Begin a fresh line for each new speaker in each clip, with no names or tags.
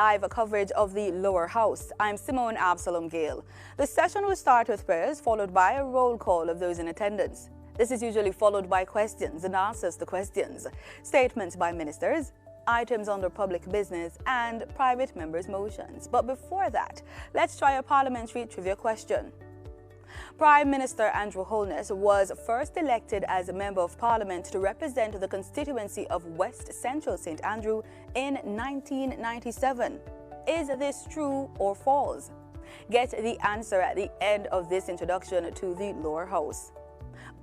Live coverage of the lower house. I'm Simone Absalom Gale. The session will start with prayers, followed by a roll call of those in attendance. This is usually followed by questions and answers to questions, statements by ministers, items under public business, and private members' motions. But before that, let's try a parliamentary trivia question. Prime Minister Andrew Holness was first elected as a Member of Parliament to represent the constituency of West Central St Andrew in 1997. Is this true or false? Get the answer at the end of this introduction to the lower house.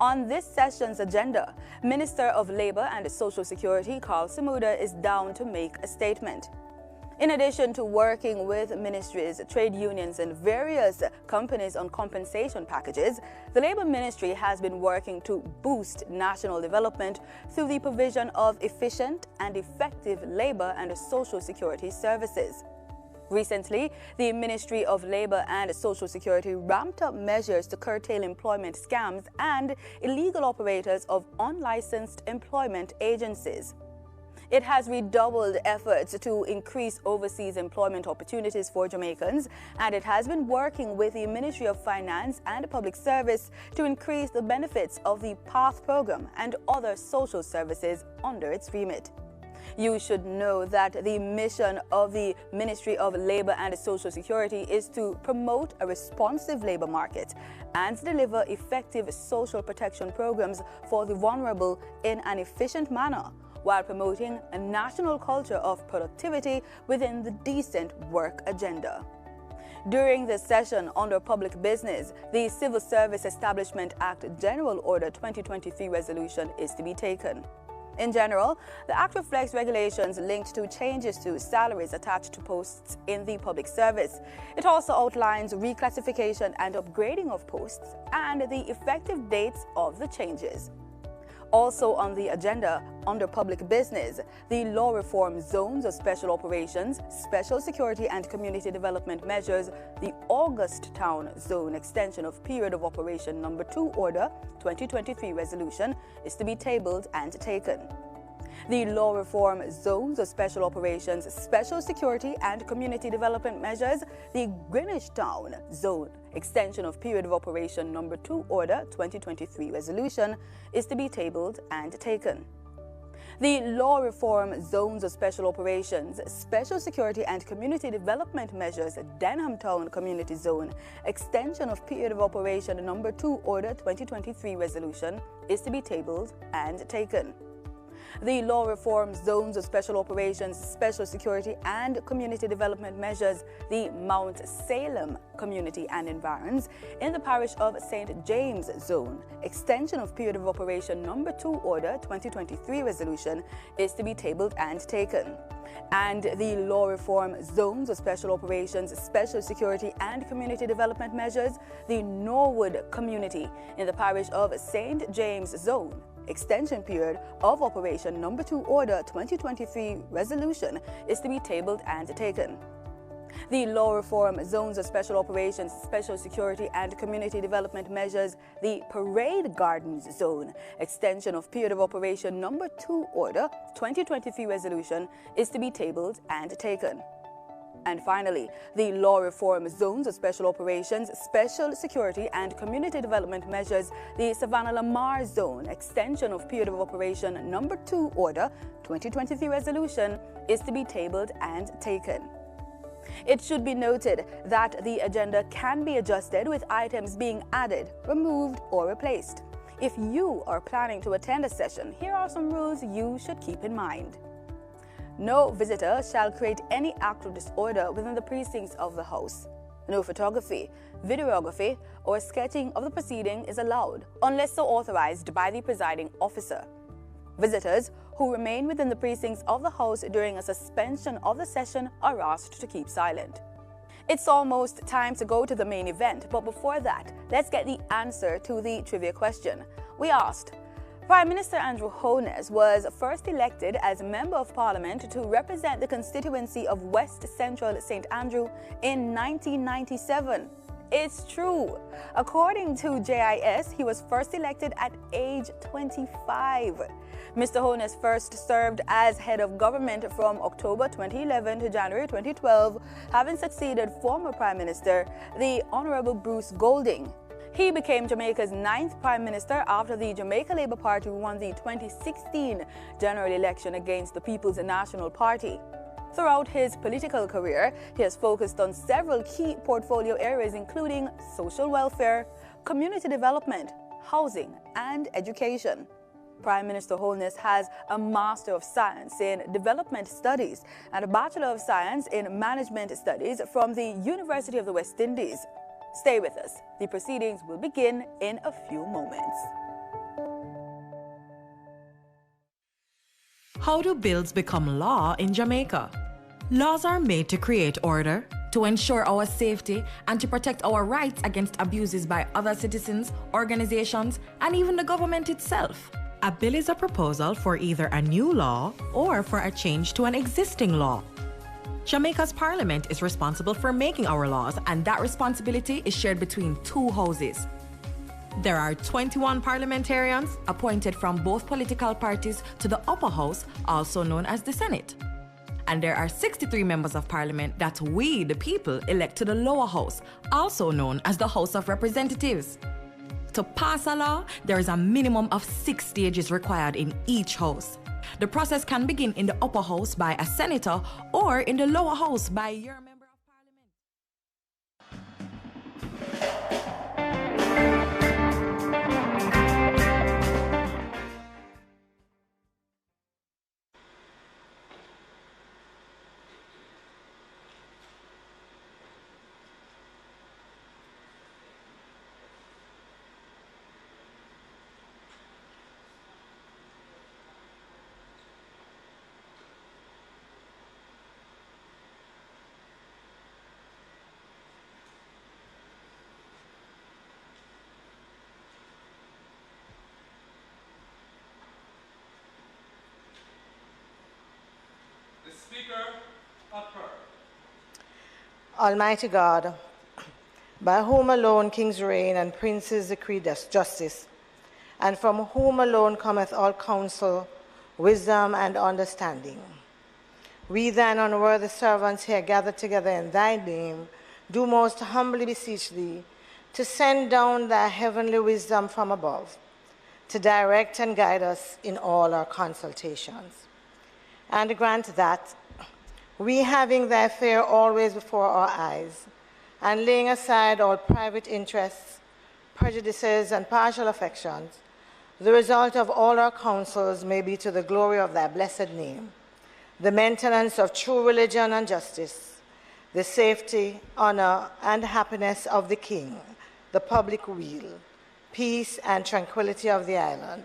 On this session's agenda, Minister of Labour and Social Security Karl Samuda is down to make a statement. In addition to working with ministries, trade unions and various companies on compensation packages, the Labour Ministry has been working to boost national development through the provision of efficient and effective labour and social security services. Recently, the Ministry of Labour and Social Security ramped up measures to curtail employment scams and illegal operators of unlicensed employment agencies. It has redoubled efforts to increase overseas employment opportunities for Jamaicans, and it has been working with the Ministry of Finance and Public Service to increase the benefits of the PATH program and other social services under its remit. You should know that the mission of the Ministry of Labour and Social Security is to promote a responsive labour market and deliver effective social protection programs for the vulnerable in an efficient manner, while promoting a national culture of productivity within the decent work agenda. During this session under public business, the Civil Service Establishment Act General Order 2023 resolution is to be taken. In general, the Act reflects regulations linked to changes to salaries attached to posts in the public service. It also outlines reclassification and upgrading of posts and the effective dates of the changes. Also on the agenda, under public business, the law reform zones of special operations, special security and community development measures, the August Town Zone extension of period of operation number 2 order 2023 resolution is to be tabled and taken. The law reform zones of special operations, special security and community development measures, the Greenwich Town Zone extension of period of operation number 2 order 2023 resolution is to be tabled and taken. The law reform zones of special operations, special security and community development measures, Denham Town Community Zone extension of period of operation number 2 order 2023 resolution is to be tabled and taken. The law reform zones of special operations, special security and community development measures, the Mount Salem Community and Environs in the parish of St. James Zone extension of period of operation number 2 order 2023 resolution is to be tabled and taken. And the law reform zones of special operations, special security and community development measures, the Norwood Community in the parish of St. James Zone extension period of operation number 2 order 2023 resolution is to be tabled and taken. The law reform zones of special operations, special security and community development measures, the Parade Gardens Zone extension of period of operation number 2 order 2023 resolution is to be tabled and taken. And finally, the law reform zones of special operations, special security and community development measures, the Savannah-Lamar Zone extension of period of operation number 2 order 2023 resolution is to be tabled and taken. It should be noted that the agenda can be adjusted with items being added, removed or replaced. If you are planning to attend a session, here are some rules you should keep in mind. No visitor shall create any act of disorder within the precincts of the House. No photography, videography, or sketching of the proceeding is allowed unless so authorized by the presiding officer. Visitors who remain within the precincts of the House during a suspension of the session are asked to keep silent. It's almost time to go to the main event, but before that, let's get the answer to the trivia question. We asked, Prime Minister Andrew Holness was first elected as Member of Parliament to represent the constituency of West Central St Andrew in 1997. It's true. According to JIS, he was first elected at age 25. Mr. Holness first served as head of government from October 2011 to January 2012, having succeeded former Prime Minister, the Honorable Bruce Golding. He became Jamaica's 9th Prime Minister after the Jamaica Labour Party won the 2016 general election against the People's National Party. Throughout his political career, he has focused on several key portfolio areas including social welfare, community development, housing, and education. Prime Minister Holness has a Master of Science in Development Studies and a Bachelor of Science in Management Studies from the University of the West Indies. Stay with us. The proceedings will begin in a few moments.
How do bills become law in Jamaica? Laws are made to create order, to ensure our safety, and to protect our rights against abuses by other citizens, organizations, and even the government itself. A bill is a proposal for either a new law or for a change to an existing law. Jamaica's parliament is responsible for making our laws, and that responsibility is shared between two houses. There are 21 parliamentarians appointed from both political parties to the upper house, also known as the Senate. And there are 63 members of parliament that we, the people, elect to the lower house, also known as the House of Representatives. To pass a law, there is a minimum of 6 stages required in each house. The process can begin in the upper house by a senator or in the lower house by your member of parliament.
Speaker, upper.
Almighty God, by whom alone kings reign and princes decree justice, and from whom alone cometh all counsel, wisdom, and understanding. We thine unworthy servants here gathered together in thy name, do most humbly beseech thee to send down thy heavenly wisdom from above, to direct and guide us in all our consultations. And grant that, we having thy fear always before our eyes, and laying aside all private interests, prejudices, and partial affections, the result of all our counsels may be to the glory of thy blessed name, the maintenance of true religion and justice, the safety, honor, and happiness of the king, the public weal, peace and tranquility of the island,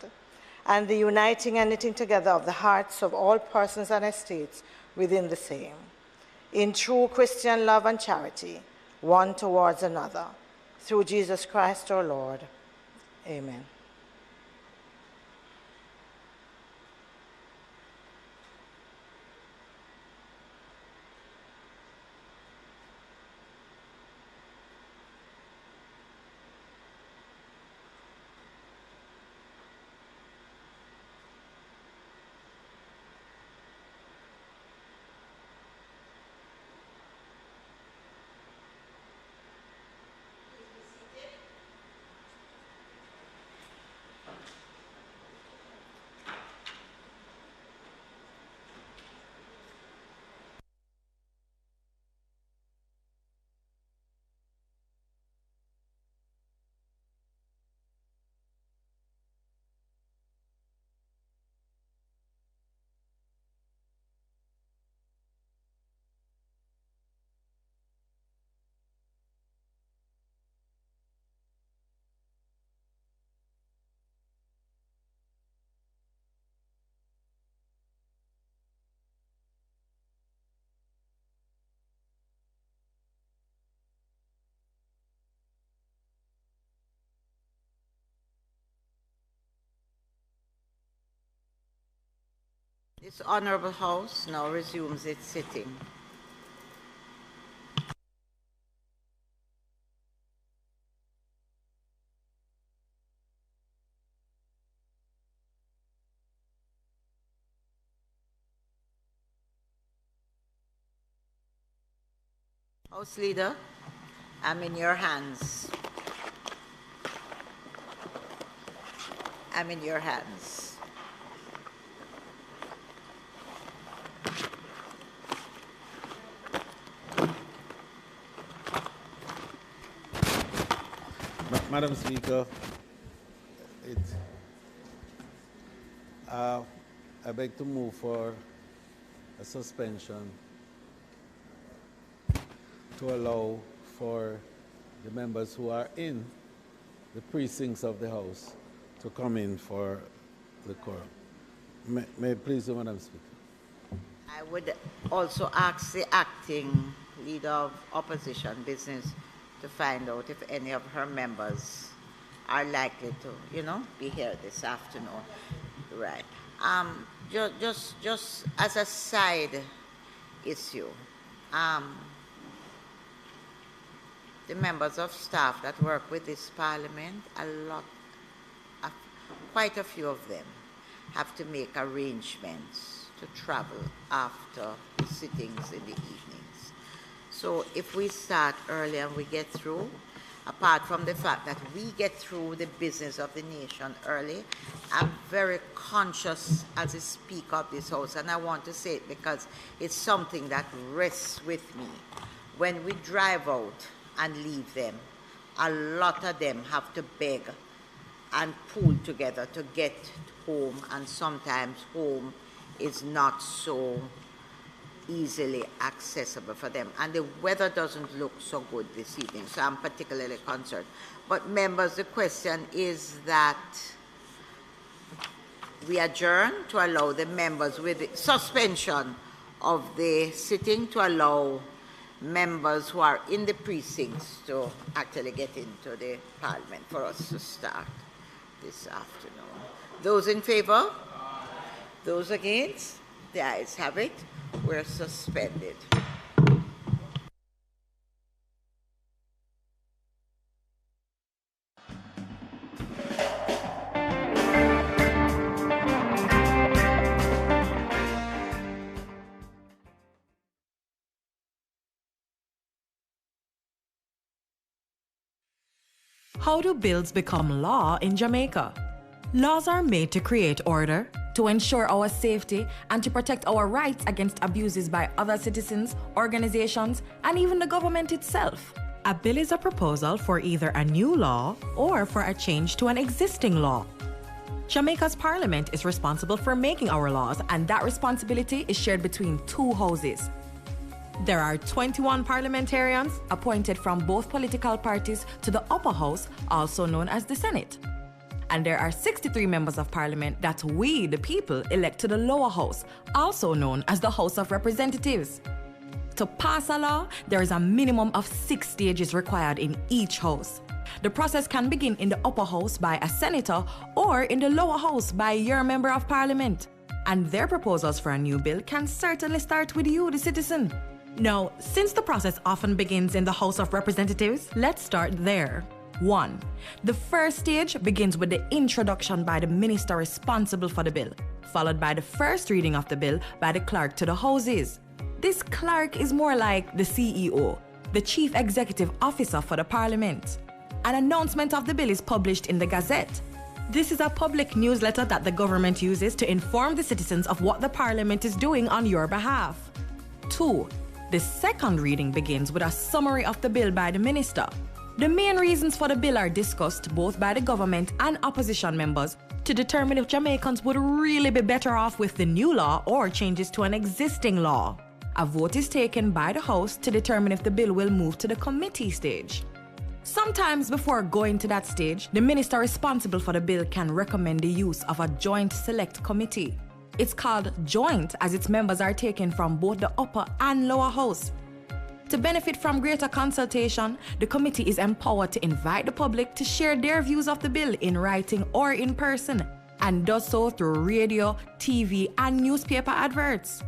and the uniting and knitting together of the hearts of all persons and estates within the same, in true Christian love and charity, one towards another, through Jesus Christ our Lord. Amen.
This Honourable House now resumes its sitting. House Leader, I'm in your hands. I'm in your hands.
Madam Speaker, I beg to move for a suspension to allow for the members who are in the precincts of the House to come in for the quorum. May it please you, Madam Speaker.
I would also ask the acting leader of opposition business to find out if any of her members are likely to, be here this afternoon. Right. Just as a side issue, the members of staff that work with this parliament, quite a few of them have to make arrangements to travel after the sittings in the evenings. So if we start early and we get through, apart from the fact that we get through the business of the nation early, I'm very conscious as a speaker of this House, and I want to say it because it's something that rests with me. When we drive out and leave them, a lot of them have to beg and pool together to get home, and sometimes home is not so easily accessible for them, and the weather doesn't look so good this evening, so I'm particularly concerned. But members, the question is that we adjourn to allow the members with the suspension of the sitting to allow members who are in the precincts to actually get into the parliament for us to start this afternoon. Those in favor? Those against? The ayes have it. We're suspended.
How do bills become law in Jamaica? Laws are made to create order, to ensure our safety, and to protect our rights against abuses by other citizens, organizations, and even the government itself. A bill is a proposal for either a new law or for a change to an existing law. Jamaica's parliament is responsible for making our laws, and that responsibility is shared between two houses. There are 21 parliamentarians appointed from both political parties to the upper house, also known as the Senate. And there are 63 members of parliament that we, the people, elect to the lower house, also known as the House of Representatives. To pass a law, there is a minimum of 6 stages required in each house. The process can begin in the upper house by a senator or in the lower house by your member of parliament. And their proposals for a new bill can certainly start with you, the citizen. Now, since the process often begins in the House of Representatives, let's start there. 1. The first stage begins with the introduction by the minister responsible for the bill, followed by the first reading of the bill by the clerk to the houses. This clerk is more like the CEO, the Chief Executive Officer for the Parliament. An announcement of the bill is published in the Gazette. This is a public newsletter that the government uses to inform the citizens of what the Parliament is doing on your behalf. 2. The second reading begins with a summary of the bill by the minister. The main reasons for the bill are discussed both by the government and opposition members to determine if Jamaicans would really be better off with the new law or changes to an existing law. A vote is taken by the House to determine if the bill will move to the committee stage. Sometimes before going to that stage, the minister responsible for the bill can recommend the use of a joint select committee. It's called joint as its members are taken from both the upper and lower house. To benefit from greater consultation, the committee is empowered to invite the public to share their views of the bill in writing or in person, and does so through radio, TV, and newspaper adverts.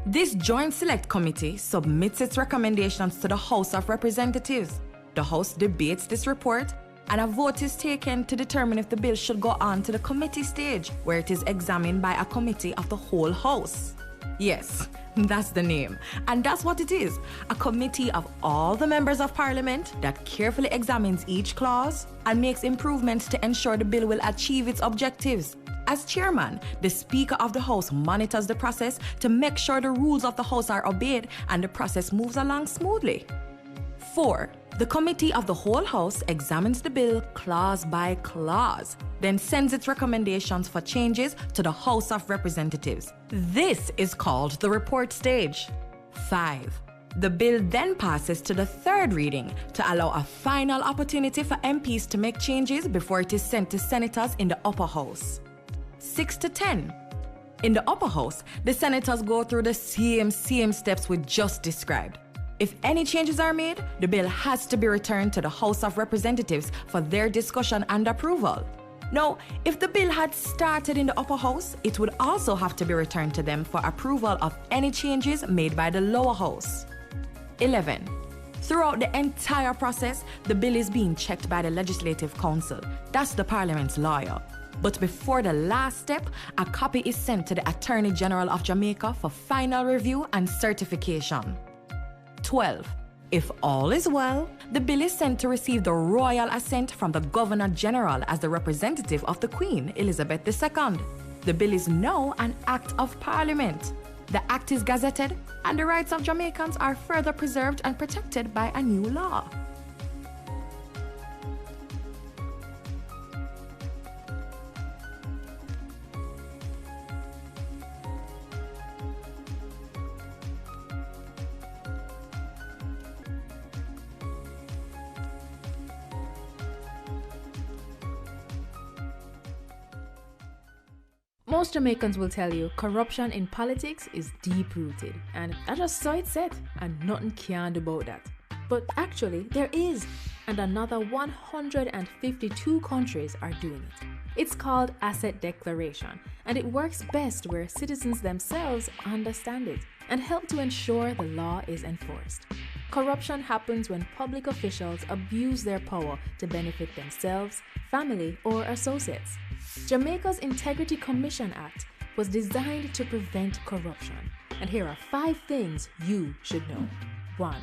This joint select committee submits its recommendations to the House of Representatives. The House debates this report, and a vote is taken to determine if the bill should go on to the committee stage, where it is examined by a committee of the whole House. Yes, That's the name. And that's what it is. A committee of all the members of parliament that carefully examines each clause and makes improvements to ensure the bill will achieve its objectives. As chairman, the Speaker of the House monitors the process to make sure the rules of the House are obeyed and the process moves along smoothly. 4. The Committee of the Whole House examines the bill clause by clause, then sends its recommendations for changes to the House of Representatives. This is called the report stage. 5. The bill then passes to the third reading to allow a final opportunity for MPs to make changes before it is sent to senators in the upper house. 6 to 10. In the upper house, the senators go through the same steps we just described. If any changes are made, the bill has to be returned to the House of Representatives for their discussion and approval. Now, if the bill had started in the upper house, it would also have to be returned to them for approval of any changes made by the lower house. 11. Throughout the entire process, the bill is being checked by the Legislative Council. That's the Parliament's lawyer. But before the last step, a copy is sent to the Attorney General of Jamaica for final review and certification. 12. If all is well, the bill is sent to receive the royal assent from the Governor General as the representative of the Queen, Elizabeth II. The bill is now an Act of Parliament. The Act is gazetted, and the rights of Jamaicans are further preserved and protected by a new law.
Most Jamaicans will tell you corruption in politics is deep-rooted, and that's just so it's said, and nothing can do about that. But actually, there is, and another 152 countries are doing it. It's called asset declaration, and it works best where citizens themselves understand it and help to ensure the law is enforced. Corruption happens when public officials abuse their power to benefit themselves, family, or associates. Jamaica's Integrity Commission Act was designed to prevent corruption, and here are 5 things you should know. 1.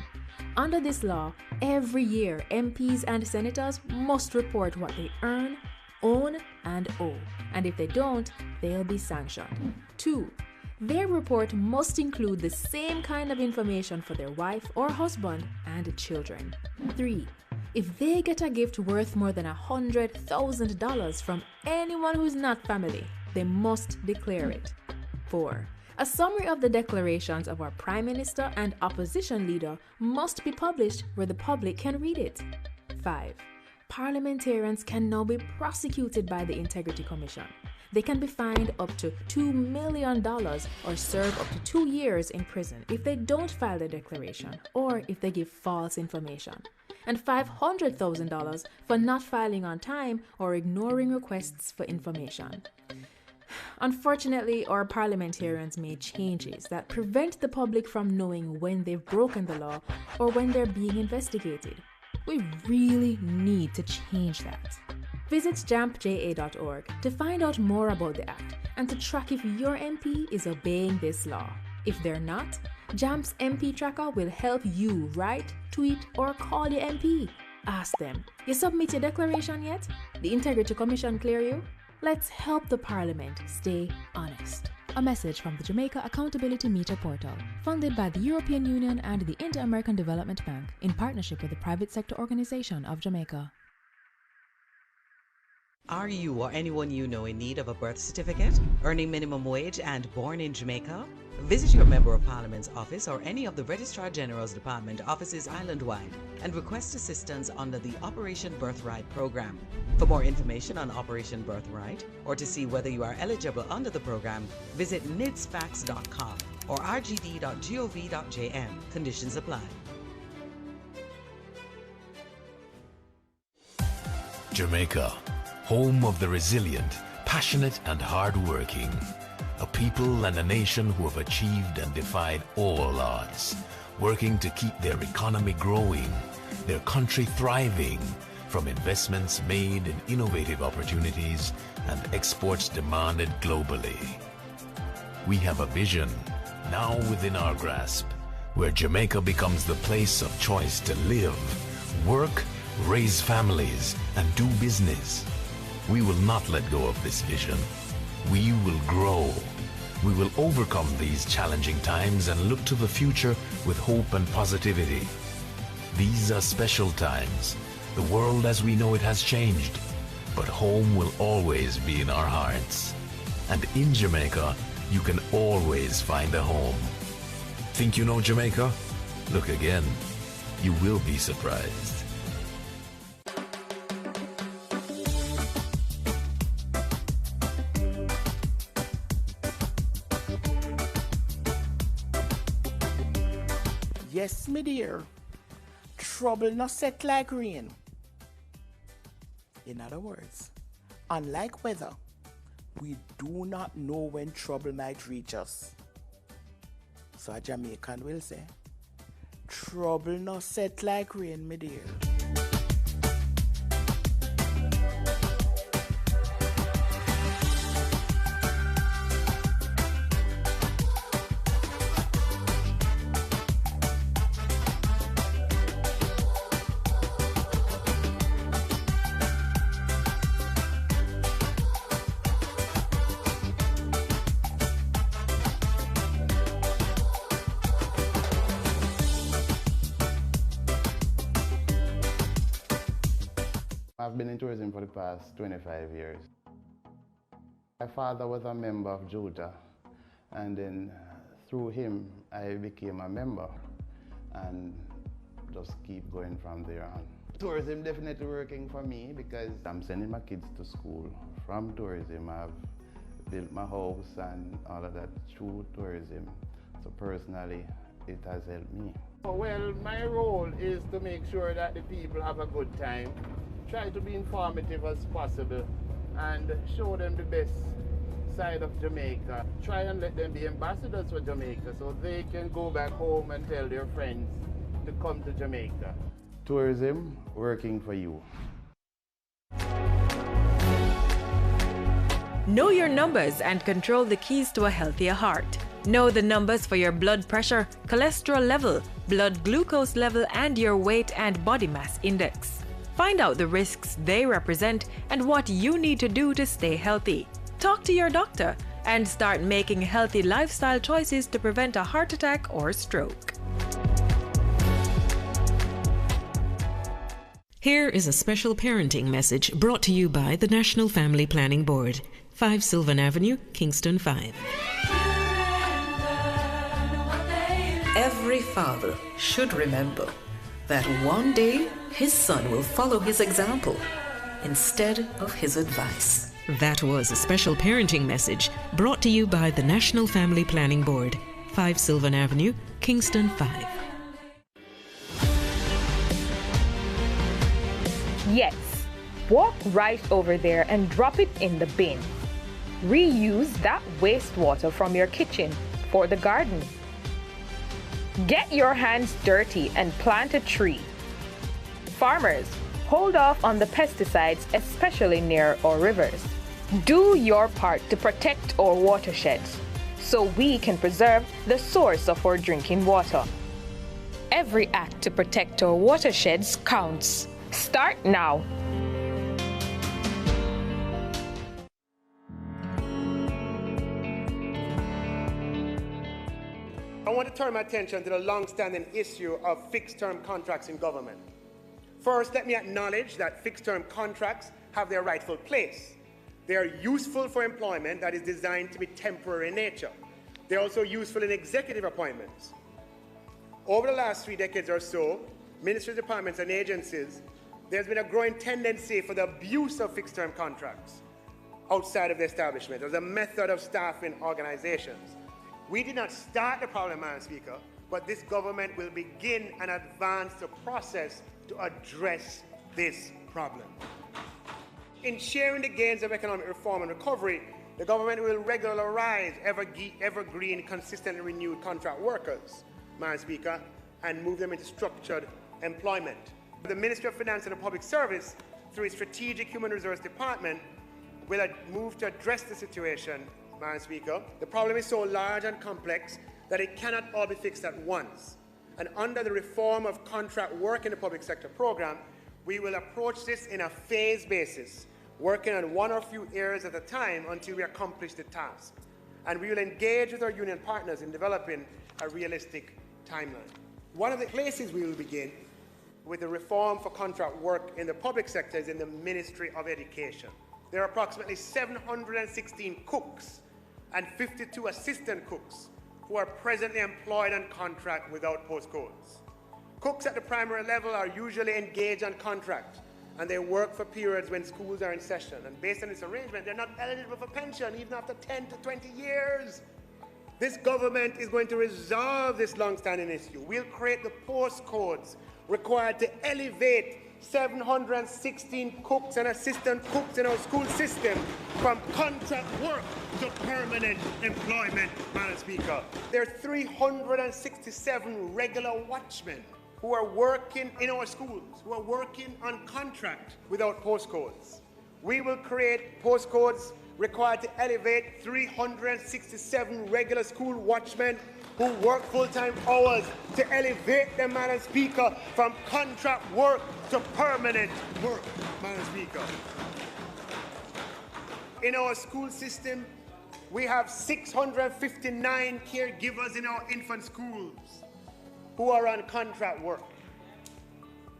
Under this law, every year MPs and senators must report what they earn, own, and owe, and if they don't, they'll be sanctioned. 2. Their report must include the same kind of information for their wife or husband and children. 3. If they get a gift worth more than $100,000 from anyone who's not family, they must declare it. 4. A summary of the declarations of our Prime Minister and opposition leader must be published where the public can read it. 5. Parliamentarians can now be prosecuted by the Integrity Commission. They can be fined up to $2 million or serve up to 2 years in prison if they don't file the declaration or if they give false information, and $500,000 for not filing on time or ignoring requests for information. Unfortunately, our parliamentarians made changes that prevent the public from knowing when they've broken the law or when they're being investigated. We really need to change that. Visit jampja.org to find out more about the Act and to track if your MP is obeying this law. If they're not, JAMP's MP Tracker will help you write, tweet, or call your MP. Ask them, you submit your declaration yet? The Integrity Commission clear you? Let's help the Parliament stay honest. A message from the Jamaica Accountability Meter Portal, funded by the European Union and the Inter-American Development Bank in partnership with the Private Sector Organization of Jamaica.
Are you or anyone you know in need of a birth certificate, earning minimum wage, and born in Jamaica? Visit your Member of Parliament's office or any of the Registrar General's Department offices island-wide and request assistance under the Operation Birthright program. For more information on Operation Birthright or to see whether you are eligible under the program, visit nidsfax.com or rgd.gov.jm. Conditions apply.
Jamaica, home of the resilient, passionate and hard-working. A people and a nation who have achieved and defied all odds, working to keep their economy growing, their country thriving, from investments made in innovative opportunities and exports demanded globally. We have a vision, now within our grasp, where Jamaica becomes the place of choice to live, work, raise families, and do business. We will not let go of this vision. We will grow. We will overcome these challenging times and look to the future with hope and positivity. These are special times. The world as we know it has changed, but home will always be in our hearts. And in Jamaica, you can always find a home. Think you know Jamaica? Look again. You will be surprised.
Yes, me dear. Trouble not set like rain. In other words, unlike weather, we do not know when trouble might reach us. So a Jamaican will say, trouble not set like rain, me dear.
I've been in tourism for the past 25 years. My father was a member of JUTA, and then through him I became a member and just keep going from there on. Tourism definitely working for me because I'm sending my kids to school from tourism. I've built my house and all of that through tourism. So personally, it has helped me. Well, my role is to make sure that the people have a good time, try to be informative as possible, and show them the best side of Jamaica. Try and let them be ambassadors for Jamaica so they can go back home and tell their friends to come to Jamaica. Tourism working for you.
Know your numbers and control the keys to a healthier heart. Know the numbers for your blood pressure, cholesterol level, blood glucose level, and your weight and body mass index. Find out the risks they represent and what you need to do to stay healthy. Talk to your doctor and start making healthy lifestyle choices to prevent a heart attack or stroke.
Here is a special parenting message brought to you by the National Family Planning Board, 5 Sylvan Avenue, Kingston 5.
Every father should remember that one day his son will follow his example instead of his advice.
That was a special parenting message brought to you by the National Family Planning Board, 5 Sylvan Avenue, Kingston 5.
Yes, walk right over there and drop it in the bin. Reuse that wastewater from your kitchen for the garden. Get your hands dirty and plant a tree. Farmers, hold off on the pesticides, especially near our rivers. Do your part to protect our watersheds so we can preserve the source of our drinking water. Every act to protect our watersheds counts. Start now.
I want to turn my attention to the long-standing issue of fixed-term contracts in government. First, let me acknowledge that fixed-term contracts have their rightful place. They are useful for employment that is designed to be temporary in nature. They're also useful in executive appointments. Over the last 3 decades or so, ministries, departments, and agencies, there's been a growing tendency for the abuse of fixed-term contracts outside of the establishment as a method of staffing organizations. We did not start the problem, Madam Speaker, but this government will begin and advance the process to address this problem. In sharing the gains of economic reform and recovery, the government will regularize evergreen, consistently renewed contract workers, Madam Speaker, and move them into structured employment. The Ministry of Finance and the Public Service, through its Strategic Human Resource Department, will move to address the situation, Madam Speaker. The problem is so large and complex that it cannot all be fixed at once. And under the reform of contract work in the public sector program, we will approach this in a phased basis, working on one or few areas at a time until we accomplish the task. And we will engage with our union partners in developing a realistic timeline. One of the places we will begin with the reform for contract work in the public sector is in the Ministry of Education. There are approximately 716 cooks and 52 assistant cooks who are presently employed on contract without postcodes. Cooks at the primary level are usually engaged on contract, and they work for periods when schools are in session. And based on this arrangement, they're not eligible for pension even after 10 to 20 years. This government is going to resolve this long-standing issue. We'll create the postcodes required to elevate 716 cooks and assistant cooks in our school system from contract work to permanent employment, Madam Speaker. There are 367 regular watchmen who are working in our schools, who are working on contract without postcodes. We will create postcodes required to elevate 367 regular school watchmen who work full-time hours to elevate them, Madam Speaker, from contract work to permanent work, Madam Speaker. In our school system, we have 659 caregivers in our infant schools who are on contract work.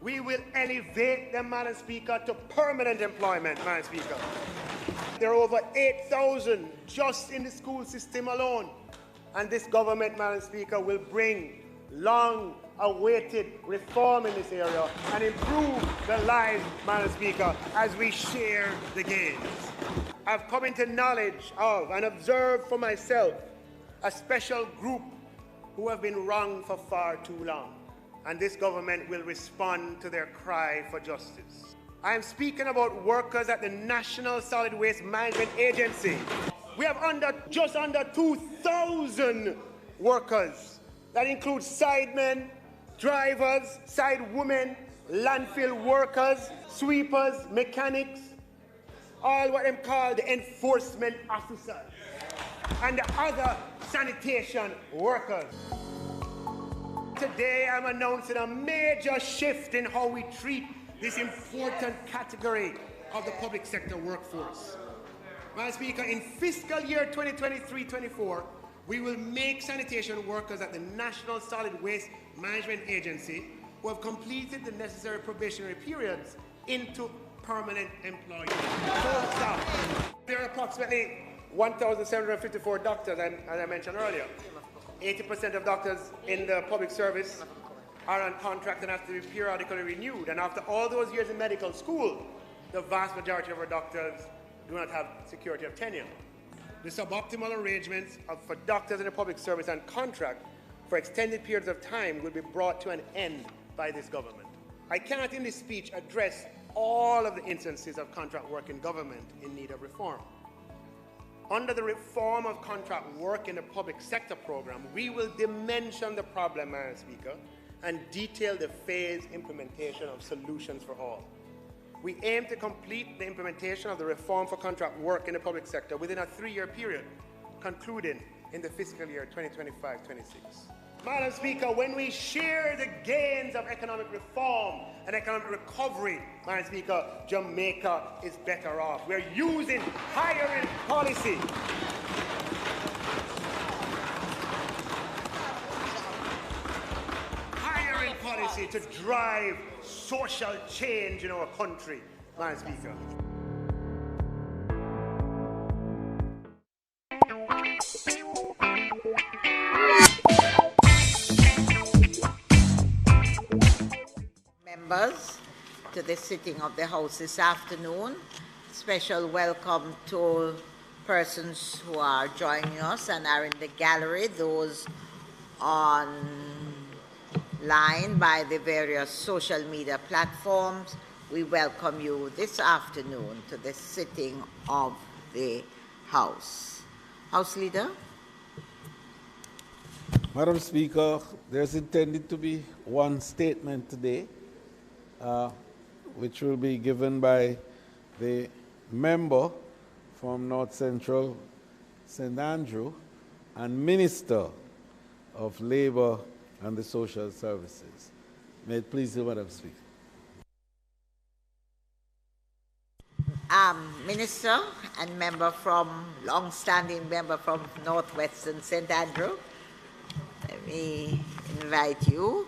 We will elevate them, Madam Speaker, to permanent employment, Madam Speaker. There are over 8,000 just in the school system alone. And this government, Madam Speaker, will bring long-awaited reform in this area and improve the lives, Madam Speaker, as we share the gains. I've come into knowledge of and observed for myself a special group who have been wronged for far too long. And this government will respond to their cry for justice. I am speaking about workers at the National Solid Waste Management Agency. We have just under 2,000 workers. That includes sidemen, drivers, sidewomen, landfill workers, sweepers, mechanics, all what them call the enforcement officers, and the other sanitation workers. Today I'm announcing a major shift in how we treat this important category of the public sector workforce. Madam Speaker, in fiscal year 2023-24, we will make sanitation workers at the National Solid Waste Management Agency who have completed the necessary probationary periods into permanent employees. Full stop. There are approximately 1,754 doctors, and as I mentioned earlier, 80% of doctors in the public service are on contract and have to be periodically renewed. And after all those years in medical school, the vast majority of our doctors do not have security of tenure. The suboptimal arrangements for doctors in the public service and contract for extended periods of time will be brought to an end by this government. I cannot in this speech address all of the instances of contract work in government in need of reform. Under the reform of contract work in the public sector program, we will dimension the problem, Madam Speaker, and detail the phased implementation of solutions for all. We aim to complete the implementation of the reform for contract work in the public sector within a 3-year period, concluding in the fiscal year 2025-26. Madam Speaker, when we share the gains of economic reform and economic recovery, Madam Speaker, Jamaica is better off. We're using hiring policy to drive social change in our country, Madam Speaker.
Members to the sitting of the House this afternoon. Special welcome to all persons who are joining us and are in the gallery, those online by the various social media platforms. We welcome you this afternoon to the sitting of the House. House Leader.
Madam Speaker, there's intended to be one statement today, which will be given by the member from North Central St. Andrew and Minister of Labor and the Social Services. May it please the Madam Speaker.
Minister and long-standing member from Northwestern St. Andrew, let me invite you.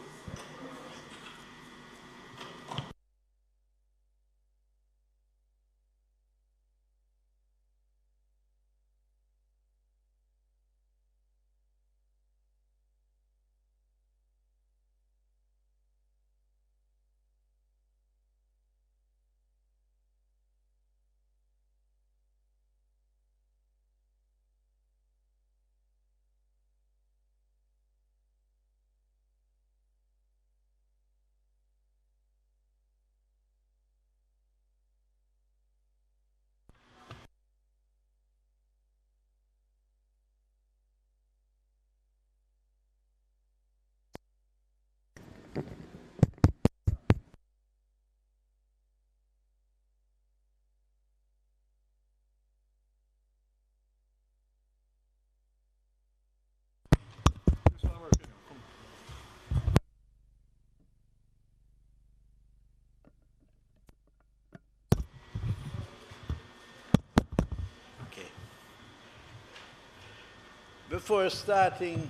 Before starting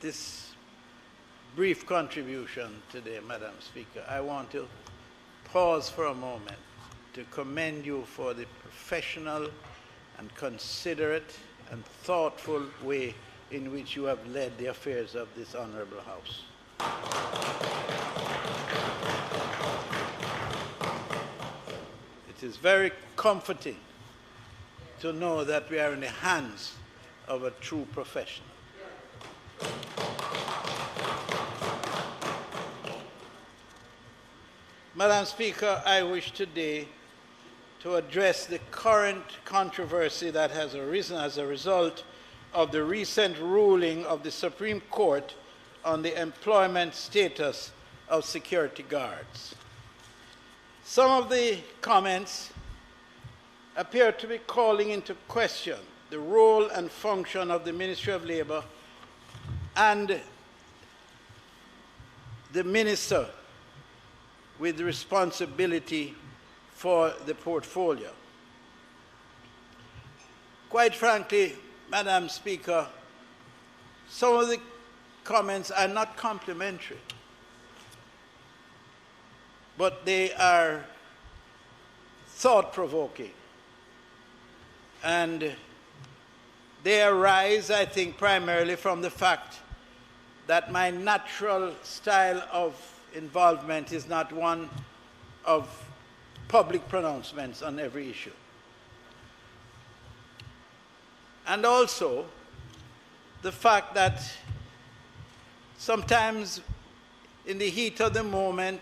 this brief contribution today, Madam Speaker, I want to pause for a moment to commend you for the professional and considerate and thoughtful way in which you have led the affairs of this Honorable House. It is very comforting to know that we are in the hands of a true professional. Madam Speaker, I wish today to address the current controversy that has arisen as a result of the recent ruling of the Supreme Court on the employment status of security guards. Some of the comments appear to be calling into question the role and function of the Ministry of Labor and the minister with responsibility for the portfolio. Quite frankly, Madam Speaker, some of the comments are not complimentary, but they are thought-provoking. And they arise, I think, primarily from the fact that my natural style of involvement is not one of public pronouncements on every issue. And also the fact that sometimes in the heat of the moment,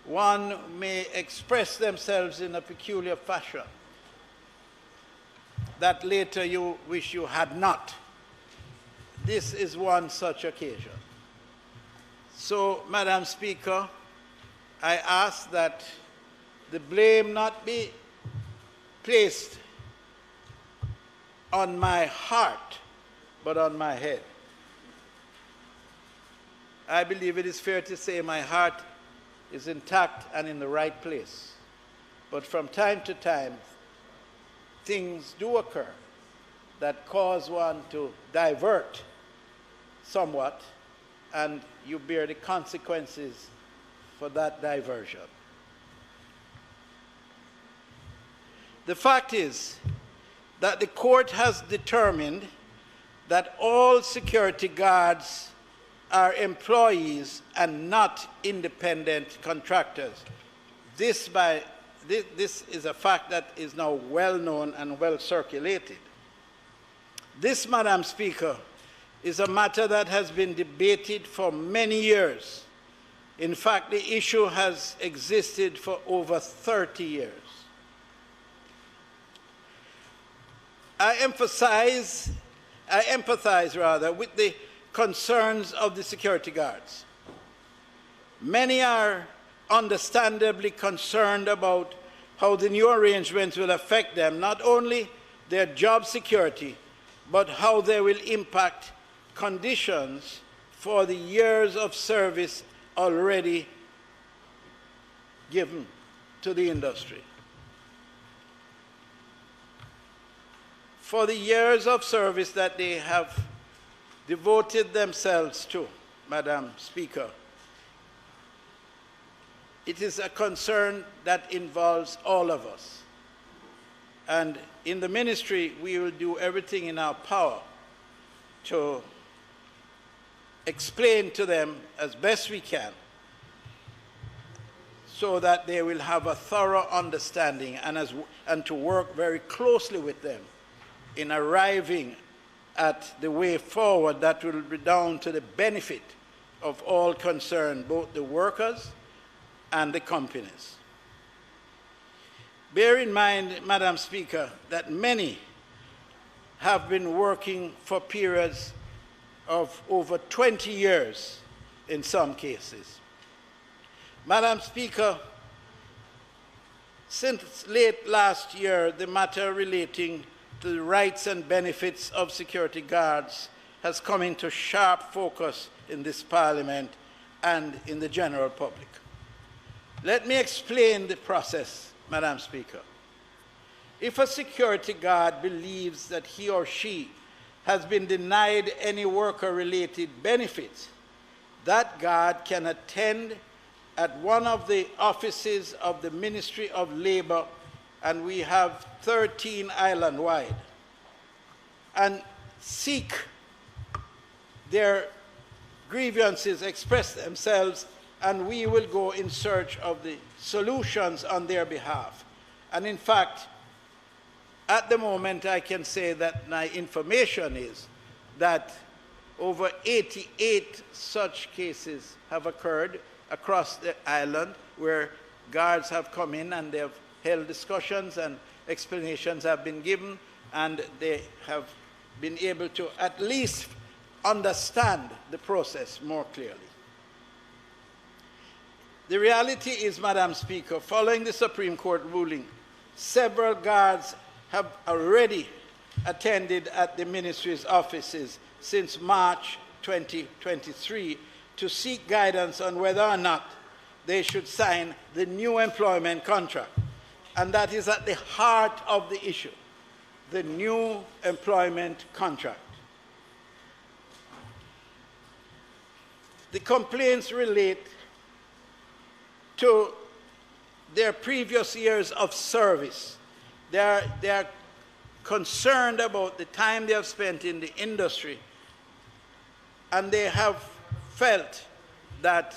one may express themselves in a peculiar fashion that later you wish you had not. This is one such occasion. So, Madam Speaker, I ask that the blame not be placed on my heart, but on my head. I believe it is fair to say my heart is intact and in the right place. But from time to time, things do occur that cause one to divert somewhat, and you bear the consequences for that diversion. The fact is that the court has determined that all security guards are employees and not independent contractors. This is a fact that is now well known and well circulated. This, Madam Speaker, is a matter that has been debated for many years. In fact, the issue has existed for over 30 years. I empathize with the concerns of the security guards. Many are understandably concerned about how the new arrangements will affect them, not only their job security, but how they will impact conditions for the years of service already given to the industry. For the years of service that they have devoted themselves to, Madam Speaker, it is a concern that involves all of us. And in the ministry, we will do everything in our power to explain to them as best we can so that they will have a thorough understanding and to work very closely with them in arriving at the way forward that will be down to the benefit of all concerned, both the workers and the companies. Bear in mind, Madam Speaker, that many have been working for periods of over 20 years in some cases. Madam Speaker, since late last year, the matter relating to the rights and benefits of security guards has come into sharp focus in this Parliament and in the general public. Let me explain the process, Madam Speaker. If a security guard believes that he or she has been denied any worker-related benefits, that guard can attend at one of the offices of the Ministry of Labour, and we have 13 island-wide, and seek their grievances, express themselves, and we will go in search of the solutions on their behalf. And in fact, at the moment, I can say that my information is that over 88 such cases have occurred across the island where guards have come in and they have held discussions and explanations have been given, and they have been able to at least understand the process more clearly. The reality is, Madam Speaker, following the Supreme Court ruling, several guards have already attended at the ministry's offices since March 2023 to seek guidance on whether or not they should sign the new employment contract. And that is at the heart of the issue, the new employment contract. The complaints relate to their previous years of service. They are concerned about the time they have spent in the industry, and they have felt that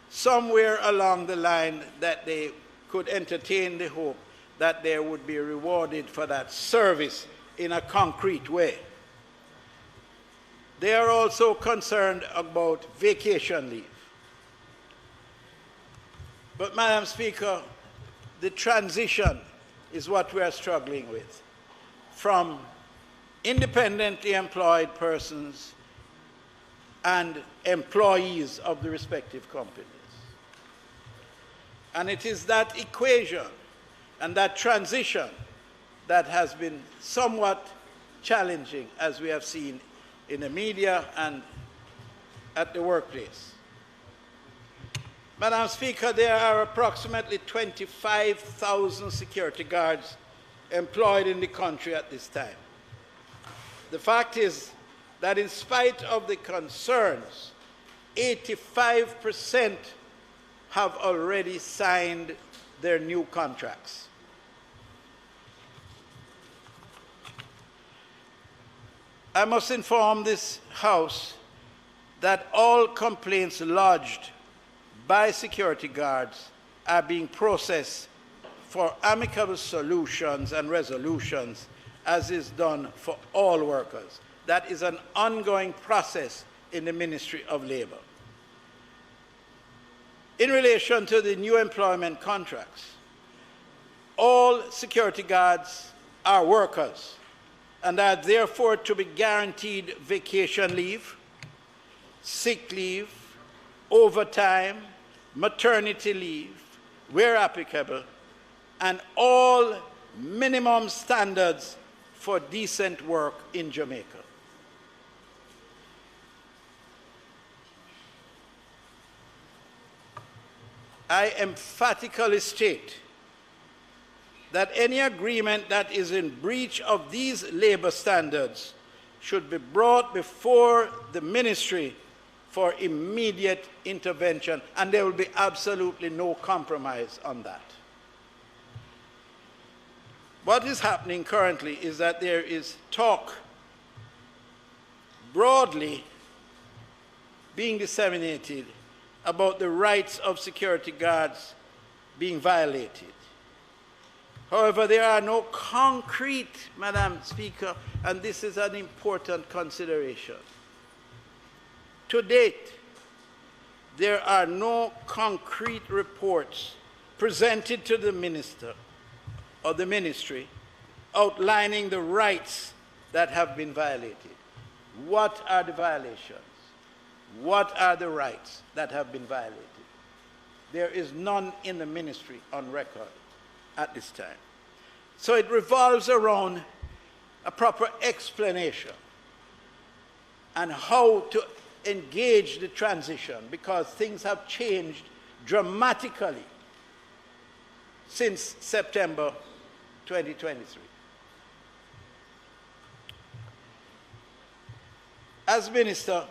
somewhere along the line that they could entertain the hope that they would be rewarded for that service in a concrete way. They are also concerned about vacation leave. But, Madam Speaker, the transition is what we are struggling with, from independently employed persons and employees of the respective companies. And it is that equation and that transition that has been somewhat challenging, as we have seen in the media and at the workplace. Madam Speaker, there are approximately 25,000 security guards employed in the country at this time. The fact is that in spite of the concerns, 85% have already signed their new contracts. I must inform this House that all complaints lodged by security guards are being processed for amicable solutions and resolutions, as is done for all workers. That is an ongoing process in the Ministry of Labour. In relation to the new employment contracts, all security guards are workers and are therefore to be guaranteed vacation leave, sick leave, overtime, maternity leave, where applicable, and all minimum standards for decent work in Jamaica. I emphatically state that any agreement that is in breach of these labor standards should be brought before the ministry for immediate intervention, and there will be absolutely no compromise on that. What is happening currently is that there is talk broadly being disseminated about the rights of security guards being violated. However, there are no concrete, Madam Speaker, and this is an important consideration. To date, there are no concrete reports presented to the minister or the ministry outlining the rights that have been violated. What are the violations? What are the rights that have been violated? There is none in the ministry on record at this time. So it revolves around a proper explanation and how to engage the transition, because things have changed dramatically since September 2023. As minister,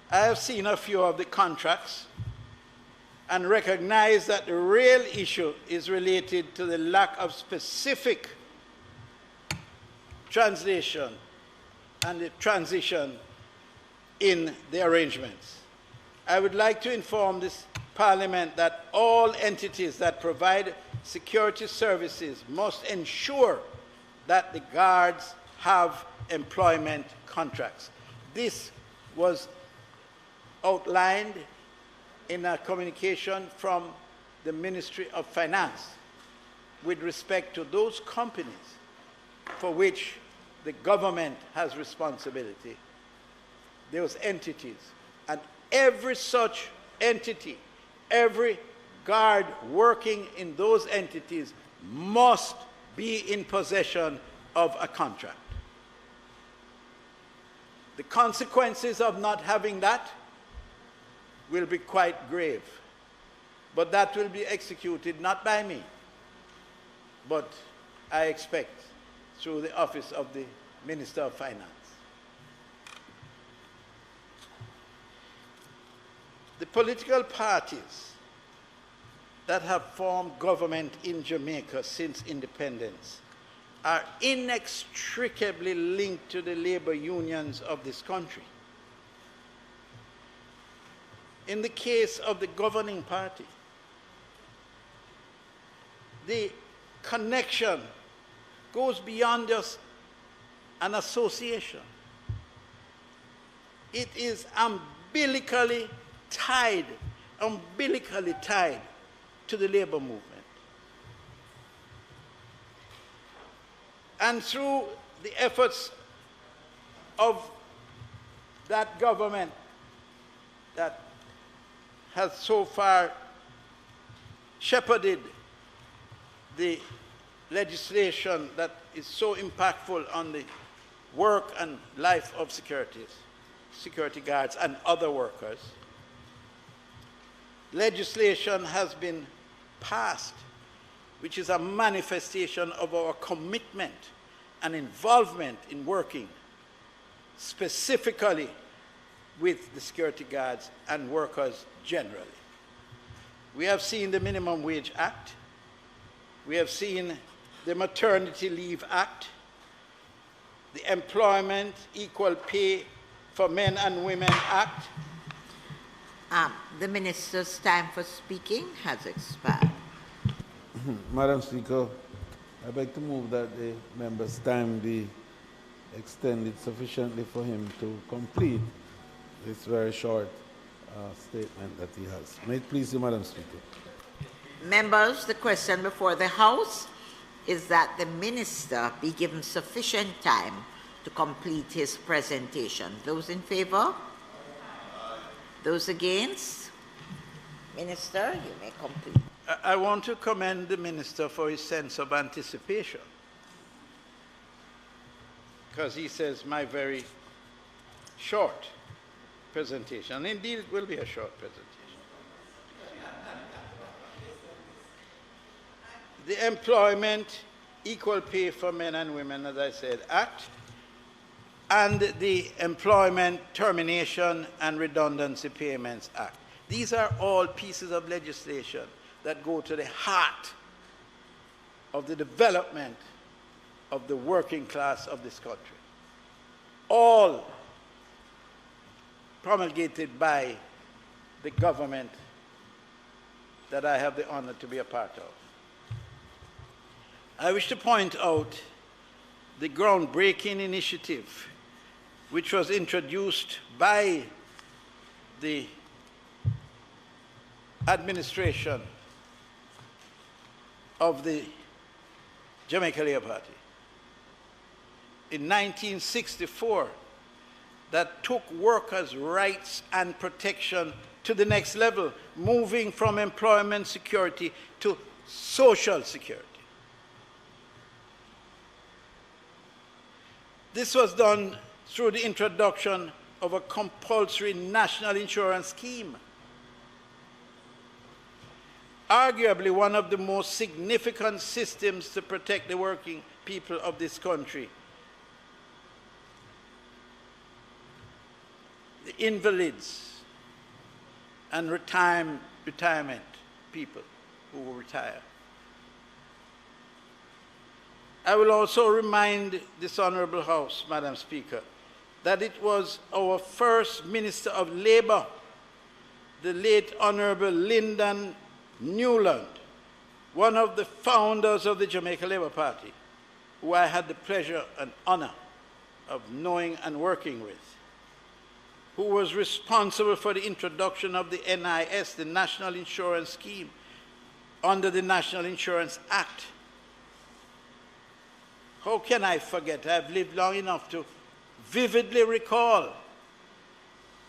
I have seen a few of the contracts and recognize that the real issue is related to the lack of specific translation and the transition in the arrangements. I would like to inform this Parliament that all entities that provide security services must ensure that the guards have employment contracts. This was outlined in a communication from the Ministry of Finance with respect to those companies for which the government has responsibility, those entities. And every such entity, every guard working in those entities must be in possession of a contract. The consequences of not having that will be quite grave, but that will be executed not by me, but I expect through the office of the Minister of Finance. The political parties that have formed government in Jamaica since independence are inextricably linked to the labor unions of this country. In the case of the governing party, the connection goes beyond just an association. It is umbilically tied to the labor movement. And through the efforts of that government that has so far shepherded the legislation that is so impactful on the work and life of security guards and other workers, legislation has been passed, which is a manifestation of our commitment and involvement in working specifically with the security guards and workers generally. We have seen the Minimum Wage Act. We have seen the Maternity Leave Act, the Employment Equal Pay for Men and Women Act.
The Minister's time for speaking has expired.
Madam Speaker, I'd like to move that the member's time be extended sufficiently for him to complete this very short statement that he has. May it please you, Madam Speaker.
Members, the question before the House is that the Minister be given sufficient time to complete his presentation. Those in favor? Those against? Minister, you may complete.
I want to commend the Minister for his sense of anticipation, because he says my very short presentation, and indeed it will be a short presentation. the Employment Equal Pay for Men and Women, as I said, Act, and the Employment Termination and Redundancy Payments Act. These are all pieces of legislation that go to the heart of the development of the working class of this country. All promulgated by the government that I have the honor to be a part of. I wish to point out the groundbreaking initiative which was introduced by the administration of the Jamaica Labour Party in 1964 that took workers' rights and protection to the next level, moving from employment security to social security. This was done through the introduction of a compulsory national insurance scheme, arguably one of the most significant systems to protect the working people of this country. The invalids and retirement people who will retire. I will also remind this Honourable House, Madam Speaker, that it was our first Minister of Labour, the late Honourable Lyndon Newland, one of the founders of the Jamaica Labour Party, who I had the pleasure and honour of knowing and working with, who was responsible for the introduction of the NIS, the National Insurance Scheme, under the National Insurance Act. How can I forget? I've lived long enough to vividly recall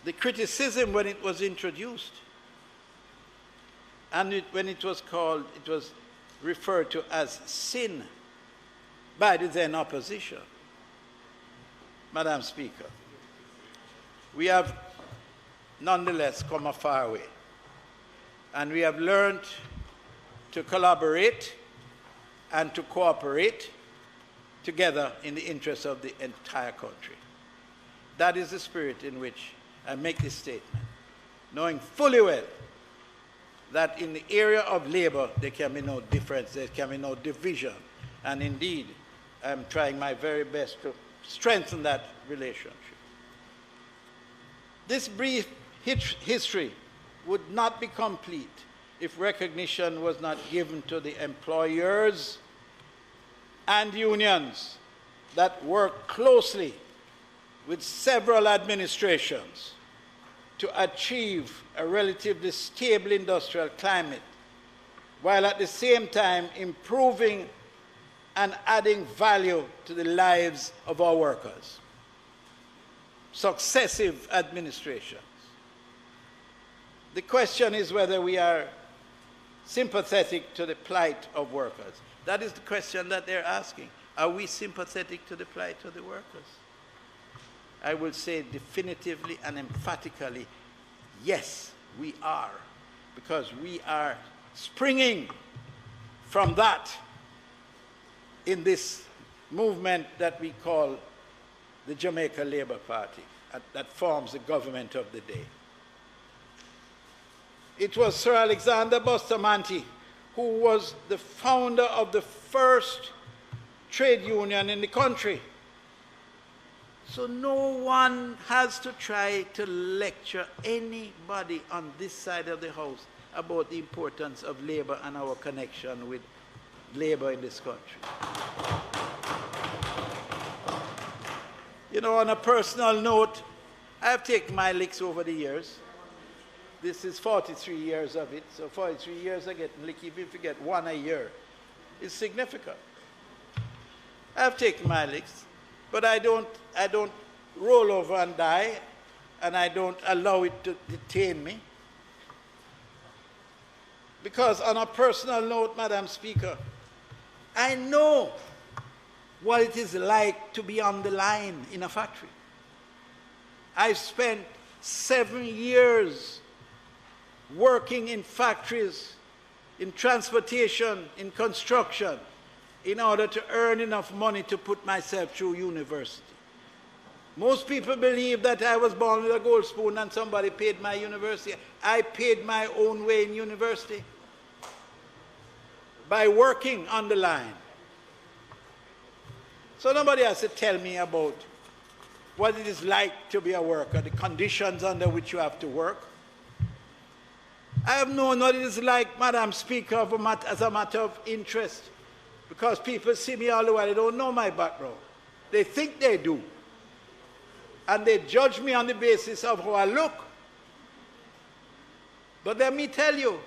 the criticism when it was introduced. And when it was referred to as sin by the then opposition. Madam Speaker, we have nonetheless come a far way, and we have learned to collaborate and to cooperate together in the interest of the entire country. That is the spirit in which I make this statement, knowing fully well that in the area of labor there can be no difference, there can be no division, and indeed I'm trying my very best to strengthen that relationship. This brief history would not be complete if recognition was not given to the employers and unions that work closely with several administrations to achieve a relatively stable industrial climate, while at the same time improving and adding value to the lives of our workers. Successive administrations. The question is whether we are sympathetic to the plight of workers. That is the question that they're asking. Are we sympathetic to the plight of the workers? I will say definitively and emphatically, yes, we are, because we are springing from that in this movement that we call the Jamaica Labour Party, that forms the government of the day. It was Sir Alexander Bustamante who was the founder of the first trade union in the country. So no one has to try to lecture anybody on this side of the house about the importance of labor and our connection with labor in this country. You know, on a personal note, I've taken my licks over the years. This is 43 years of it, so 43 years I get lick, even if you get one a year, it's significant. I've taken my licks, but I don't roll over and die, and I don't allow it to detain me. Because on a personal note, Madam Speaker, I know what it is like to be on the line in a factory. I've spent 7 years working in factories in transportation, in construction, in order to earn enough money to put myself through university. Most people believe that I was born with a gold spoon and somebody paid my university. I paid my own way in university by working on the line. So nobody has to tell me about what it is like to be a worker, the conditions under which you have to work. I have known what it is like, Madam Speaker, as a matter of interest, because people see me all the while, they don't know my background. They think they do. And they judge me on the basis of how I look. But let me tell you,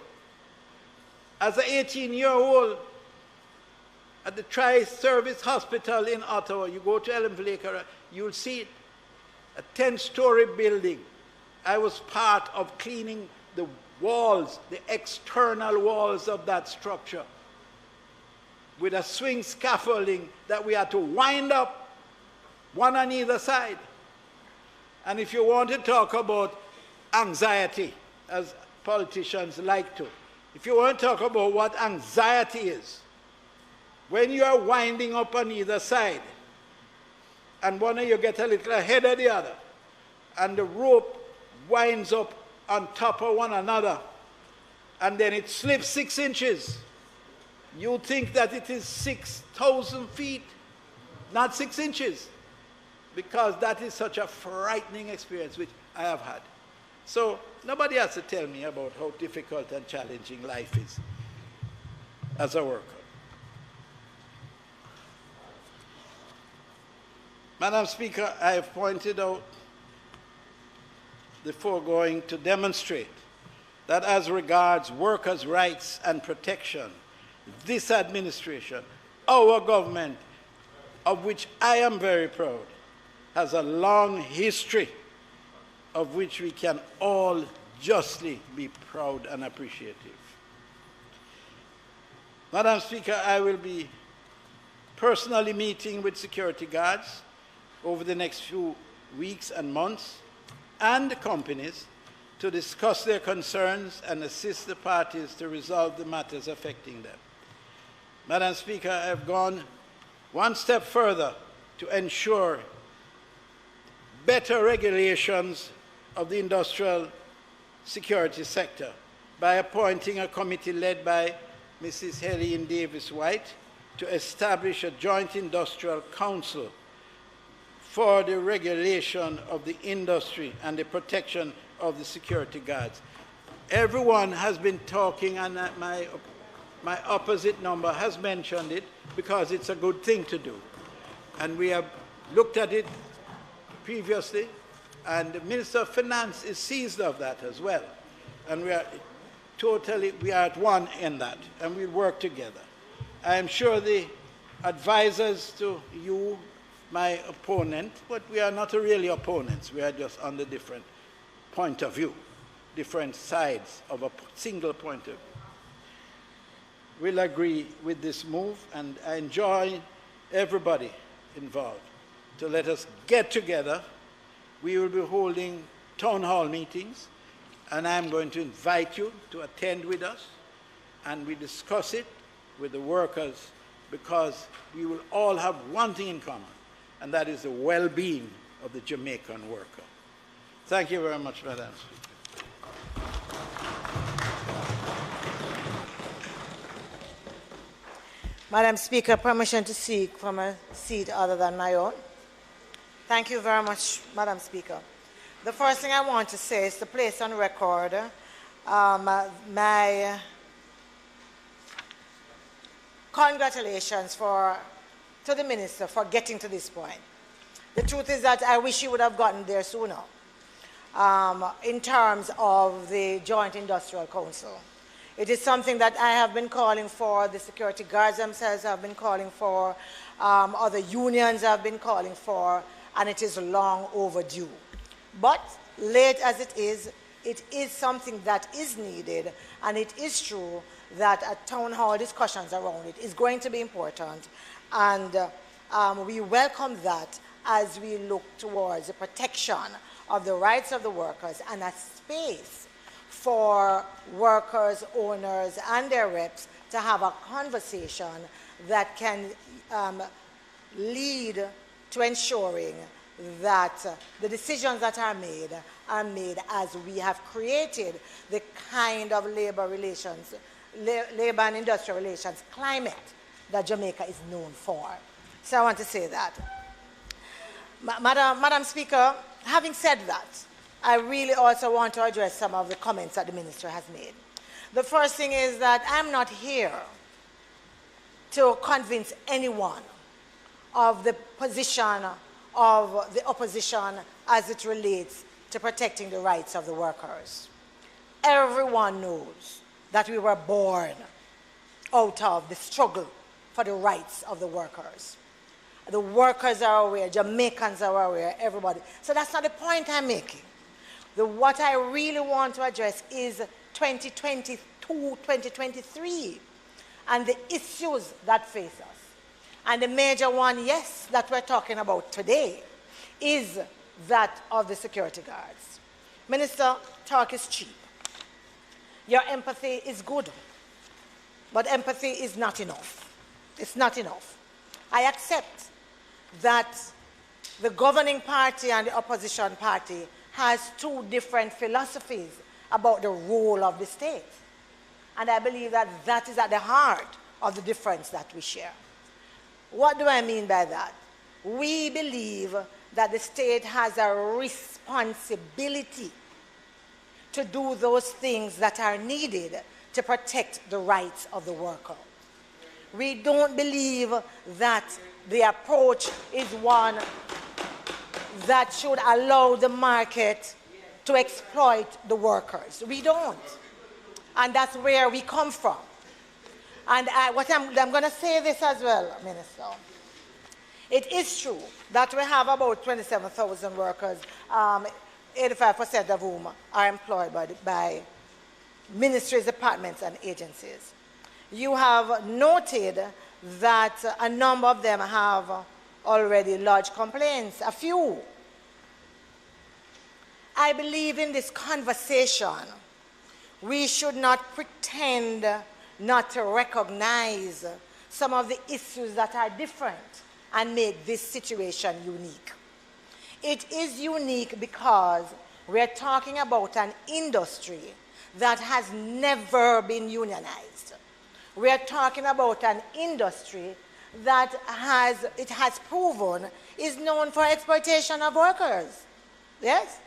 as an 18-year-old at the Tri-Service Hospital in Ottawa, you go to Ellen Vlaker, you'll see it, a 10-story building. I was part of cleaning the walls, the external walls of that structure, with a swing scaffolding that we had to wind up, one on either side. And if you want to talk about anxiety, as politicians like to, if you want to talk about what anxiety is, when you are winding up on either side, and one of you get a little ahead of the other, and the rope winds up on top of one another, and then it slips 6 inches, you think that it is 6,000 feet, not 6 inches, because that is such a frightening experience which I have had. So nobody has to tell me about how difficult and challenging life is as a worker. Madam Speaker, I have pointed out the foregoing to demonstrate that as regards workers' rights and protection, this administration, our government, of which I am very proud, has a long history of which we can all justly be proud and appreciative. Madam Speaker, I will be personally meeting with security guards over the next few weeks and months and companies to discuss their concerns and assist the parties to resolve the matters affecting them. Madam Speaker, I have gone one step further to ensure better regulations of the industrial security sector by appointing a committee led by Mrs. Helene Davis-White to establish a joint industrial council for the regulation of the industry and the protection of the security guards. Everyone has been talking, and my opposite number has mentioned it because it's a good thing to do. And we have looked at it previously, and the Minister of Finance is seized of that as well. And we are at one in that, and we'll work together. I am sure the advisors to you, my opponent, but we are not really opponents, we are just on the different point of view, different sides of a single point of view, will agree with this move, and I enjoin everybody involved to let us get together. We will be holding town hall meetings, and I'm going to invite you to attend with us, and we discuss it with the workers, because we will all have one thing in common, and that is the well-being of the Jamaican worker. Thank you very much, Madam Speaker.
Madam Speaker, permission to speak from a seat other than my own. Thank you very much, Madam Speaker. The first thing I want to say is to place on record my congratulations to the Minister for getting to this point. The truth is that I wish he would have gotten there sooner in terms of the Joint Industrial Council. It is something that I have been calling for, the security guards themselves have been calling for, other unions have been calling for, and it is long overdue. But late as it is something that is needed, and it is true that a town hall discussions around it is going to be important, and we welcome that as we look towards the protection of the rights of the workers and a space for workers, owners, and their reps to have a conversation that can lead to ensuring that the decisions that are made as we have created the kind of labor and industrial relations climate that Jamaica is known for. So I want to say that. Madam Speaker, having said that, I really also want to address some of the comments that the Minister has made. The first thing is that I'm not here to convince anyone of the position of the opposition as it relates to protecting the rights of the workers. Everyone knows that we were born out of the struggle for the rights of the workers. The workers are aware, Jamaicans are aware, everybody. So that's not the point I'm making. What I really want to address is 2022, 2023, and the issues that face us. And the major one, yes, that we're talking about today is that of the security guards. Minister, talk is cheap. Your empathy is good, but empathy is not enough. It's not enough. I accept that the governing party and the opposition party has two different philosophies about the role of the state. And I believe that that is at the heart of the difference that we share. What do I mean by that? We believe that the state has a responsibility to do those things that are needed to protect the rights of the worker. We don't believe that the approach is one that should allow the market to exploit the workers. We don't. And that's where we come from. And I'm going to say this as well, Minister. It is true that we have about 27,000 workers, 85% of whom are employed by ministries, departments, and agencies. You have noted that a number of them have already lodged complaints, a few. I believe in this conversation, we should not pretend not to recognize some of the issues that are different and make this situation unique. It is unique because we're talking about an industry that has never been unionized. We're talking about an industry that has proven is known for exploitation of workers. Yes?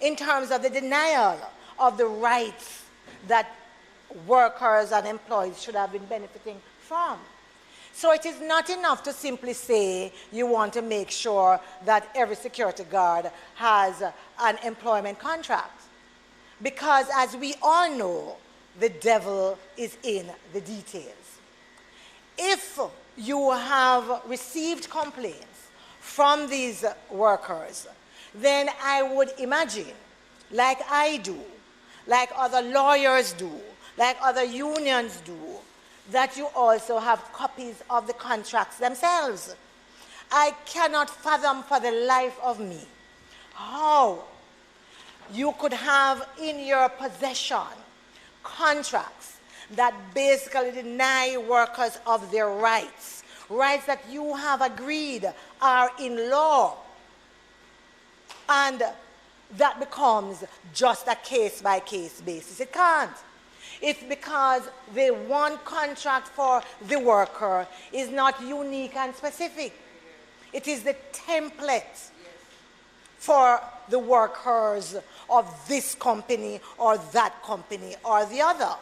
In terms of the denial of the rights that workers and employees should have been benefiting from. So it is not enough to simply say you want to make sure that every security guard has an employment contract. Because as we all know, the devil is in the details. If you have received complaints from these workers, then I would imagine, like I do, like other lawyers do, like other unions do, that you also have copies of the contracts themselves. I cannot fathom for the life of me how you could have in your possession contracts that basically deny workers of their rights, rights that you have agreed are in law. And that becomes just a case-by-case basis. It can't. It's because the one contract for the worker is not unique and specific. It is the template for the workers of this company or that company or the other.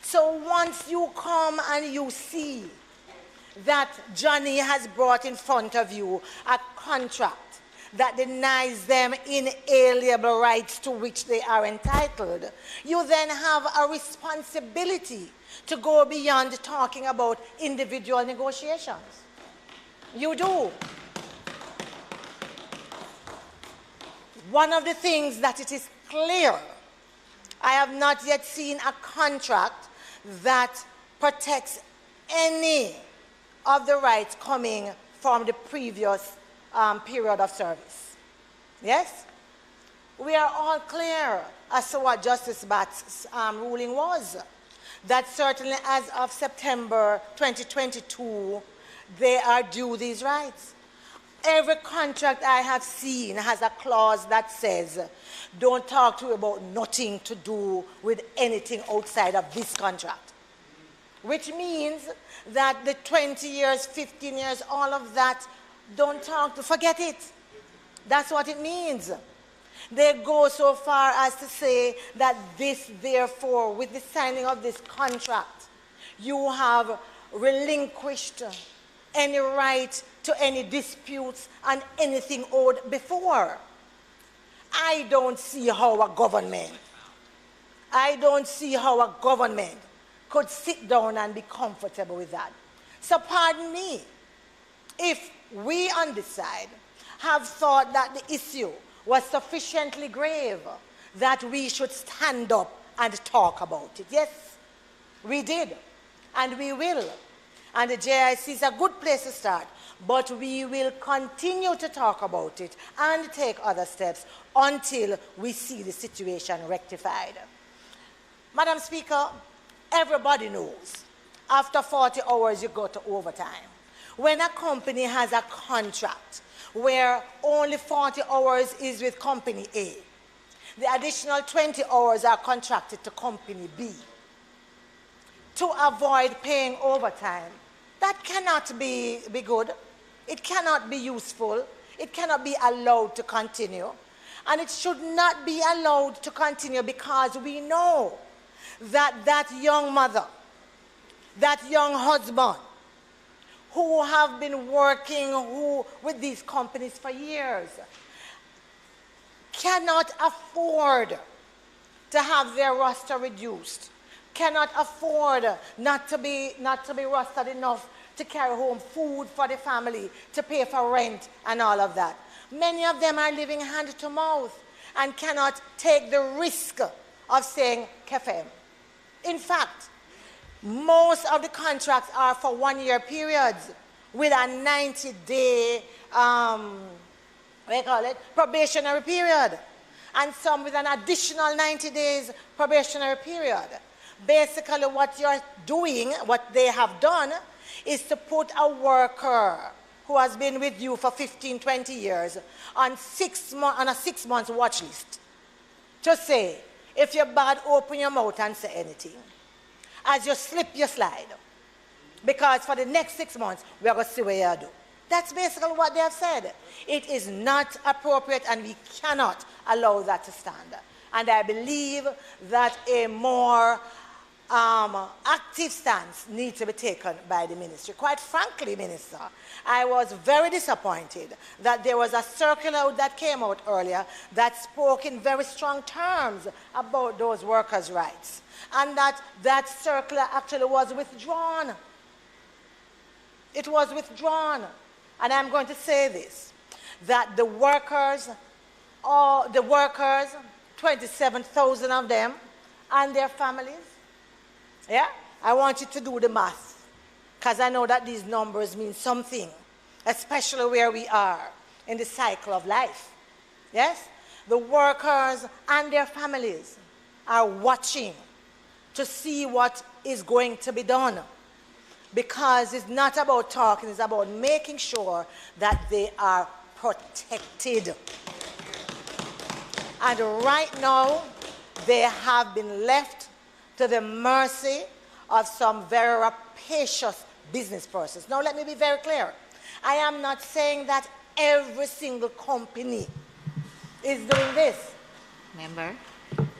So once you come and you see that Johnny has brought in front of you a contract that denies them inalienable rights to which they are entitled, you then have a responsibility to go beyond talking about individual negotiations. You do. One of the things that it is clear, I have not yet seen a contract that protects any of the rights coming from the previous period of service. Yes? we are all clear as to what Justice Batt's ruling was. That certainly as of September 2022, they are due these rights. Every contract I have seen has a clause that says, don't talk to me about nothing to do with anything outside of this contract. Which means that the 20 years, 15 years, all of that, don't talk to, forget it. That's what it means. They go so far as to say that this, therefore, with the signing of this contract, you have relinquished any right to any disputes and anything owed before. I don't see how a government could sit down and be comfortable with that. So pardon me, if we on this side have thought that the issue was sufficiently grave that we should stand up and talk about it. Yes, we did, and we will. And the JIC is a good place to start, but we will continue to talk about it and take other steps until we see the situation rectified. Madam Speaker, everybody knows after 40 hours you go to overtime. When a company has a contract where only 40 hours is with company A, the additional 20 hours are contracted to company B to avoid paying overtime. That cannot be good. It cannot be useful. It cannot be allowed to continue. And it should not be allowed to continue because we know that that young mother, that young husband, who have been working with these companies for years, cannot afford to have their roster reduced, cannot afford not to be rostered enough to carry home food for the family, to pay for rent and all of that. Many of them are living hand to mouth and cannot take the risk of saying kefem. In fact, most of the contracts are for 1-year periods with a 90-day, probationary period, and some with an additional 90 days probationary period. Basically, what you're doing, what they have done, is to put a worker who has been with you for 15, 20 years on a 6-month watch list to say, if you're bad, open your mouth and say anything. As you slip, you slide. Because for the next 6 months, we're going to see what you do. That's basically what they have said. It is not appropriate, and we cannot allow that to stand. And I believe that a more active stance needs to be taken by the ministry. Quite frankly, Minister, I was very disappointed that there was a circular that came out earlier that spoke in very strong terms about those workers' rights, and that circular actually was withdrawn. It was withdrawn. And I'm going to say this, that the workers, 27,000 of them, and their families, yeah, I want you to do the math, because I know that these numbers mean something, especially where we are in the cycle of life. Yes? The workers and their families are watching to see what is going to be done, because it's not about talking, it's about making sure that they are protected. And right now, they have been left to the mercy of some very rapacious business persons. Now, let me be very clear. I am not saying that every single company is doing this.
Member,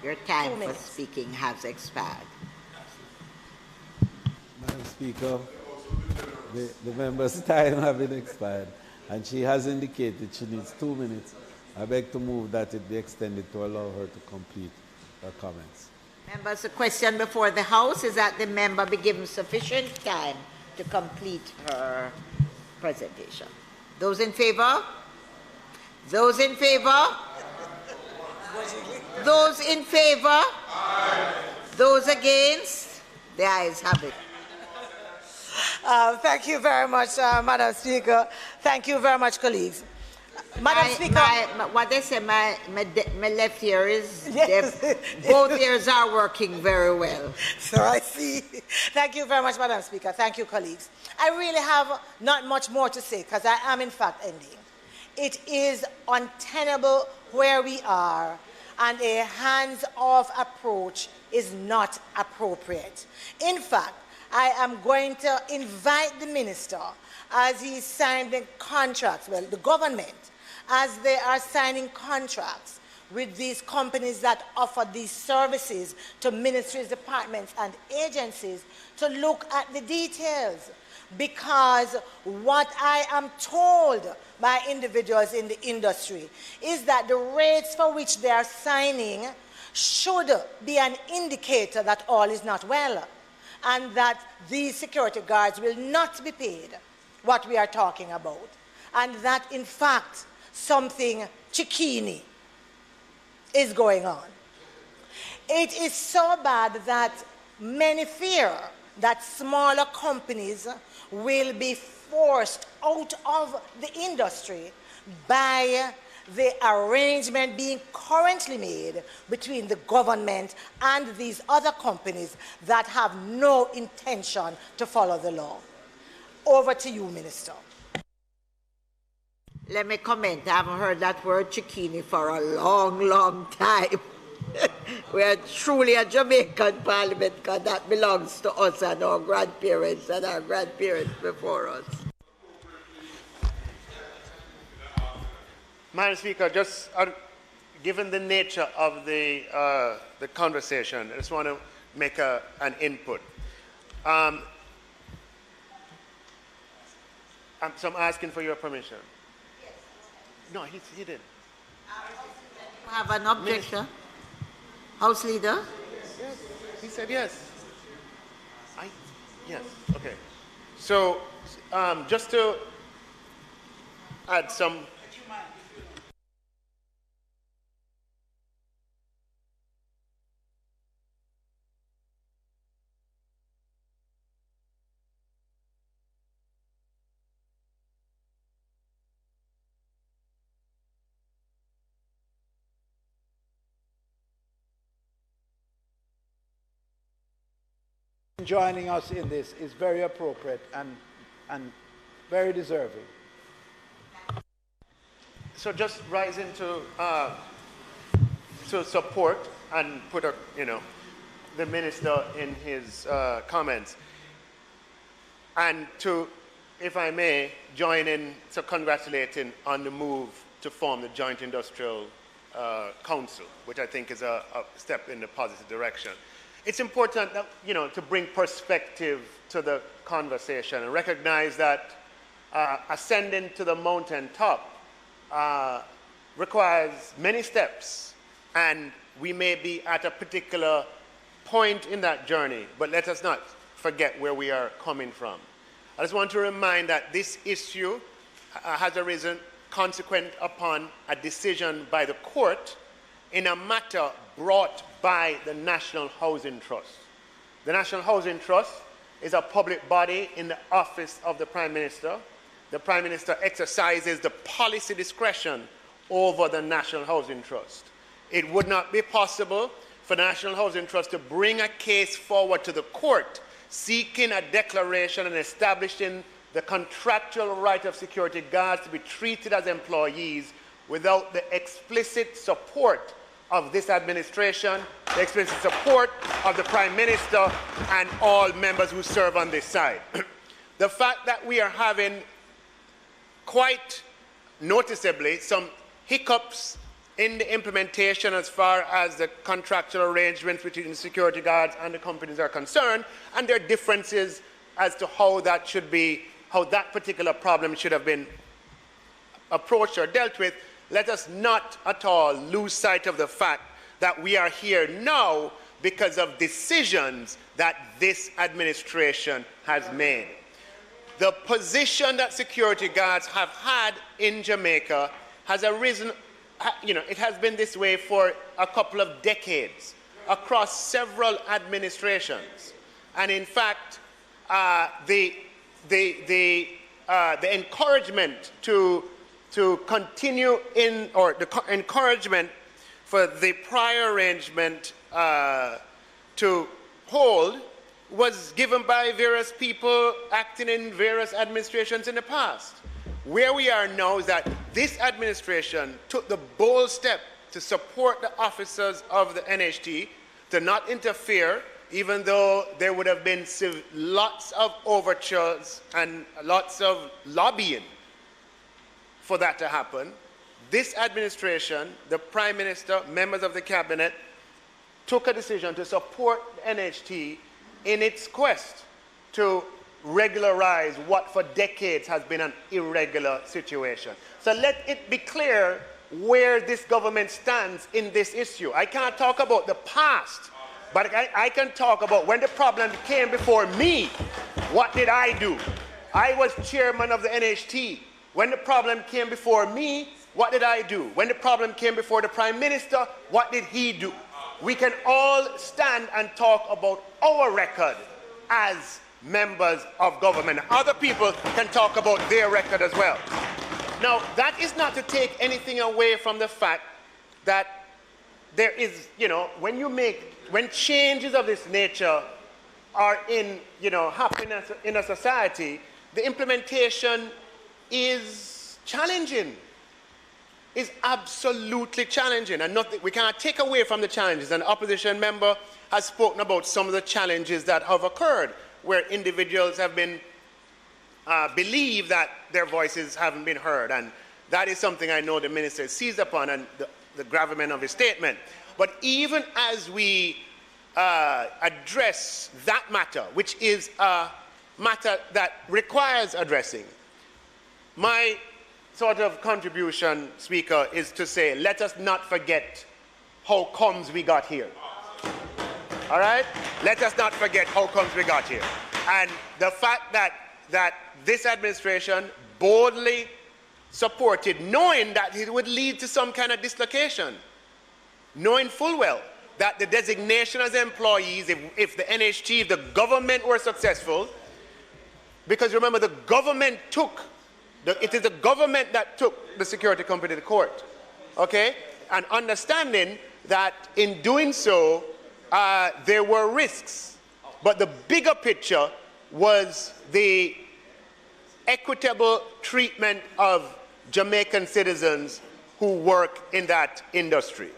your time for speaking has expired.
Madam Speaker, the member's time has been expired, and she has indicated she needs 2 minutes. I beg to move that it be extended to allow her to complete her comments.
Members, the question before the House is that the member be given sufficient time to complete her presentation. Those in favor? Those in favor? Those in favor? Aye. Those against? The ayes have it.
Thank you very much, Madam Speaker. Thank you very much, colleagues. Madam Speaker.
What they say, my left ear is
Yes.
deaf. Both ears are working very well.
So I see. Thank you very much, Madam Speaker. Thank you, colleagues. I really have not much more to say because I am, in fact, ending. It is untenable where we are, and a hands-off approach is not appropriate. In fact, I am going to invite the minister, as he signed the contracts, well, the government, as they are signing contracts with these companies that offer these services to ministries, departments, and agencies, to look at the details. Because what I am told by individuals in the industry is that the rates for which they are signing should be an indicator that all is not well, and that these security guards will not be paid what we are talking about, and that, in fact, something chickeny is going on. It is so bad that many fear that smaller companies will be forced out of the industry by the arrangement being currently made between the government and these other companies that have no intention to follow the law. Over to you, Minister.
Let me comment. I haven't heard that word chickeny for a long, long time. We are truly a Jamaican parliament because that belongs to us and our grandparents before us.
Madam Speaker, just given the nature of the conversation, I just want to make an input. So I'm asking for your permission. No, he didn't.
Have an objection? House Leader?
Yes, he said yes. Yes, okay. So just to add some...
Joining us in this is very appropriate and very deserving.
So just rise into to support and put the minister in his comments, and to, if I may, join in to congratulating on the move to form the Joint Industrial Council, which I think is a step in the positive direction. It's important that, to bring perspective to the conversation and recognize that ascending to the mountaintop requires many steps, and we may be at a particular point in that journey, but let us not forget where we are coming from. I just want to remind that this issue has arisen consequent upon a decision by the court in a matter brought by the National Housing Trust. The National Housing Trust is a public body in the office of the Prime Minister. The Prime Minister exercises the policy discretion over the National Housing Trust. It would not be possible for the National Housing Trust to bring a case forward to the court seeking a declaration and establishing the contractual right of security guards to be treated as employees without the explicit support of this administration, the explicit support of the Prime Minister and all members who serve on this side. The fact that we are having quite noticeably some hiccups in the implementation as far as the contractual arrangements between the security guards and the companies are concerned, and there are differences as to how that particular problem should have been approached or dealt with. Let us not at all lose sight of the fact that we are here now because of decisions that this administration has made. The position that security guards have had in Jamaica has arisen, it has been this way for a couple of decades across several administrations. And in fact, the encouragement to to continue in, or the encouragement for the prior arrangement to hold was given by various people acting in various administrations in the past. Where we are now is that this administration took the bold step to support the officers of the NHT to not interfere, even though there would have been lots of overtures and lots of lobbying for that to happen. This administration, the Prime Minister, members of the Cabinet, took a decision to support the NHT in its quest to regularize what for decades has been an irregular situation. So let it be clear where this government stands in this issue. I can't talk about the past, but I can talk about when the problem came before me, what did I do? I was chairman of the NHT. When the problem came before me, what did I do? When the problem came before the Prime Minister, what did he do? We can all stand and talk about our record as members of government. Other people can talk about their record as well. Now, that is not to take anything away from the fact that there is, when changes of this nature are happening in a society, the implementation is challenging. Is absolutely challenging, and we cannot take away from the challenges. An opposition member has spoken about some of the challenges that have occurred, where individuals have been believe that their voices haven't been heard, and that is something I know the minister seized upon and the gravamen of his statement. But even as we address that matter, which is a matter that requires addressing, my sort of contribution, Speaker, is to say, let us not forget how comes we got here. All right? Let us not forget how comes we got here. And the fact that this administration boldly supported, knowing that it would lead to some kind of dislocation, knowing full well that the designation as employees, if the NHT, if the government were successful, because remember, the government took it is the government that took the security company to court, okay? And understanding that in doing so, there were risks. But the bigger picture was the equitable treatment of Jamaican citizens who work in that industry.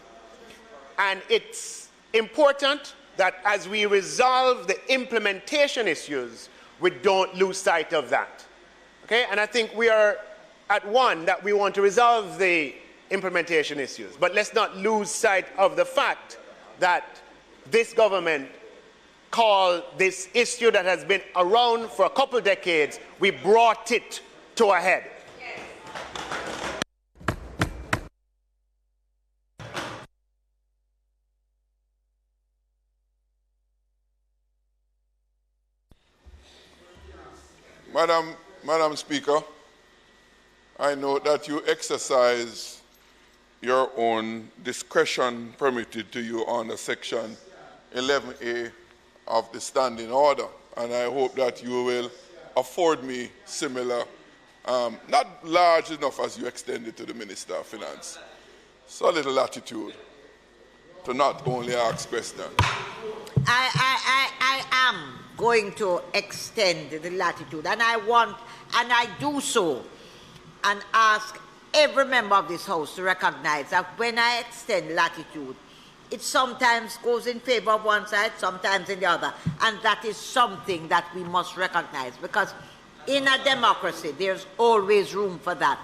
And it's important that as we resolve the implementation issues, we don't lose sight of that. Okay, and I think we are at one that we want to resolve the implementation issues. But let's not lose sight of the fact that this government called this issue that has been around for a couple decades, we brought it to a head.
Madam Speaker, I know that you exercise your own discretion permitted to you under Section 11A of the Standing Order, and I hope that you will afford me similar, not large enough as you extended to the Minister of Finance, so a little latitude to not only ask questions.
I am going to extend the latitude, and I do so, and ask every member of this House to recognize that when I extend latitude, it sometimes goes in favor of one side, sometimes in the other, and that is something that we must recognize, because in a democracy, there's always room for that,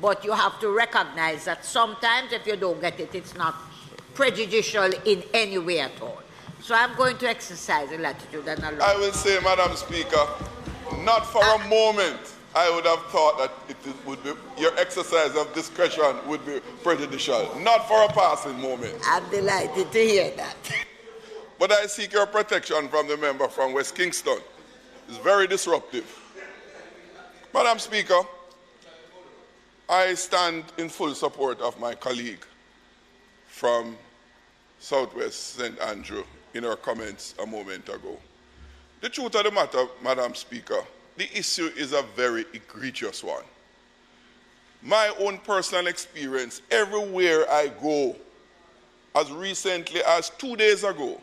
but you have to recognize that sometimes if you don't get it, it's not prejudicial in any way at all. So I'm going to exercise the latitude and allow.
I will say, Madam Speaker, not for a moment I would have thought that would be, your exercise of discretion would be prejudicial. Not for a passing moment.
I'm delighted to hear that.
But I seek your protection from the member from West Kingston. It's very disruptive. Madam Speaker, I stand in full support of my colleague from Southwest St. Andrew in her comments a moment ago. The truth of the matter, Madam Speaker, the issue is a very egregious one. my own personal experience, everywhere I go, as recently as 2 days ago,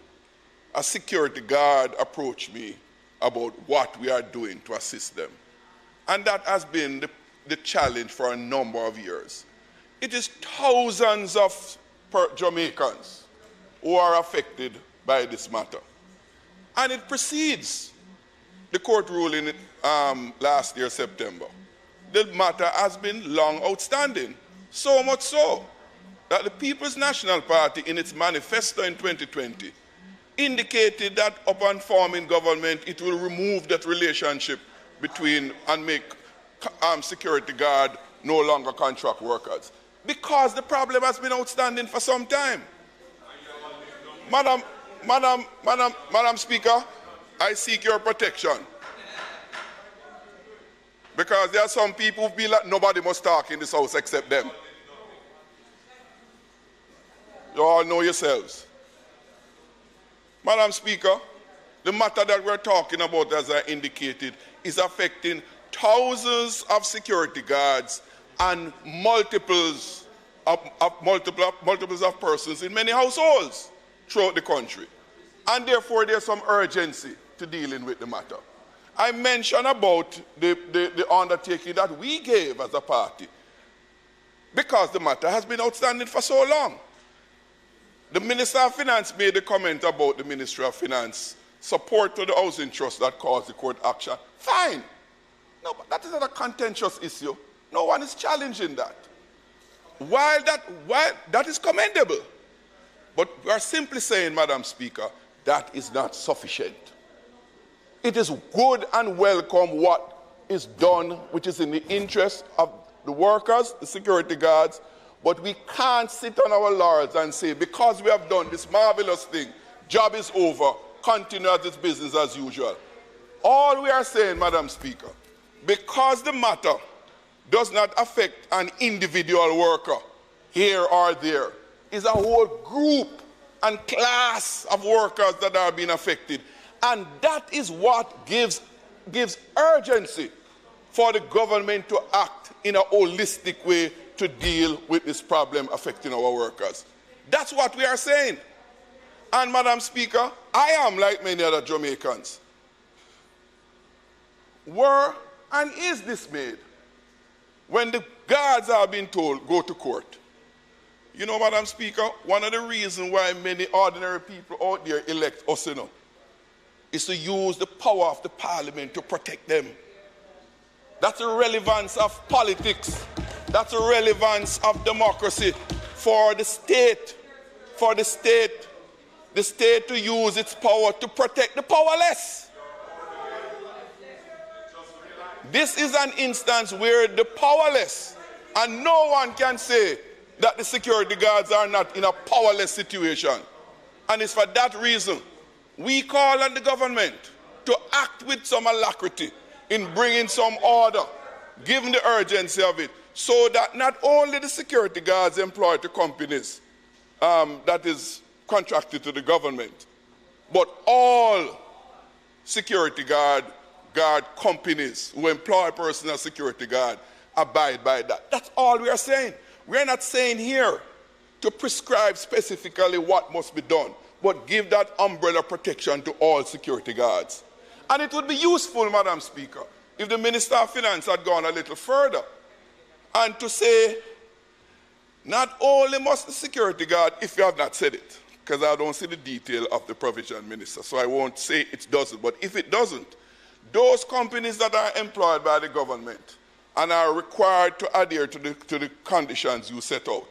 a security guard approached me about what we are doing to assist them. And that has been the challenge for a number of years. It is thousands of Jamaicans who are affected by this matter. And it precedes the court ruling last year, September. The matter has been long outstanding, so much so that the People's National Party in its manifesto in 2020 indicated that upon forming government, it will remove that relationship between and make security guard no longer contract workers, because the problem has been outstanding for some time. Madam Speaker, I seek your protection, because there are some people who feel like nobody must talk in this house except them. You all know yourselves. Madam Speaker, the matter that we're talking about, as I indicated, is affecting thousands of security guards and multiples of persons in many households throughout the country. And therefore, there's some urgency to dealing with the matter. I mentioned about the undertaking that we gave as a party, because the matter has been outstanding for so long. The Minister of Finance made a comment about the Ministry of Finance support to the housing trust that caused the court action. Fine. No, but that is not a contentious issue. No one is challenging that. While that is commendable, but we are simply saying, Madam Speaker, that is not sufficient. It is good and welcome what is done, which is in the interest of the workers, the security guards, but we can't sit on our laurels and say, because we have done this marvelous thing, job is over, continue as it's business as usual. All we are saying, Madam Speaker, because the matter does not affect an individual worker here or there, is a whole group and class of workers that are being affected. And that is what gives urgency for the government to act in a holistic way to deal with this problem affecting our workers. That's what we are saying. And Madam Speaker, I am like many other Jamaicans, were and is dismayed when the guards are being told, go to court. You know, Madam Speaker, one of the reasons why many ordinary people out there elect us, is to use the power of the parliament to protect them. That's the relevance of politics. That's the relevance of democracy for the state. For the state to use its power to protect the powerless. This is an instance where the powerless, and no one can say that the security guards are not in a powerless situation. And it's for that reason we call on the government to act with some alacrity in bringing some order, given the urgency of it, so that not only the security guards employed to companies that is contracted to the government, but all security guard companies who employ personal security guard abide by that. That's all we are saying. We're not saying here to prescribe specifically what must be done, but give that umbrella protection to all security guards. And it would be useful, Madam Speaker, if the Minister of Finance had gone a little further and to say, not only must the security guard, if you have not said it, because I don't see the detail of the provision, Minister, so I won't say it doesn't, but if it doesn't, those companies that are employed by the government and are required to adhere to the conditions you set out,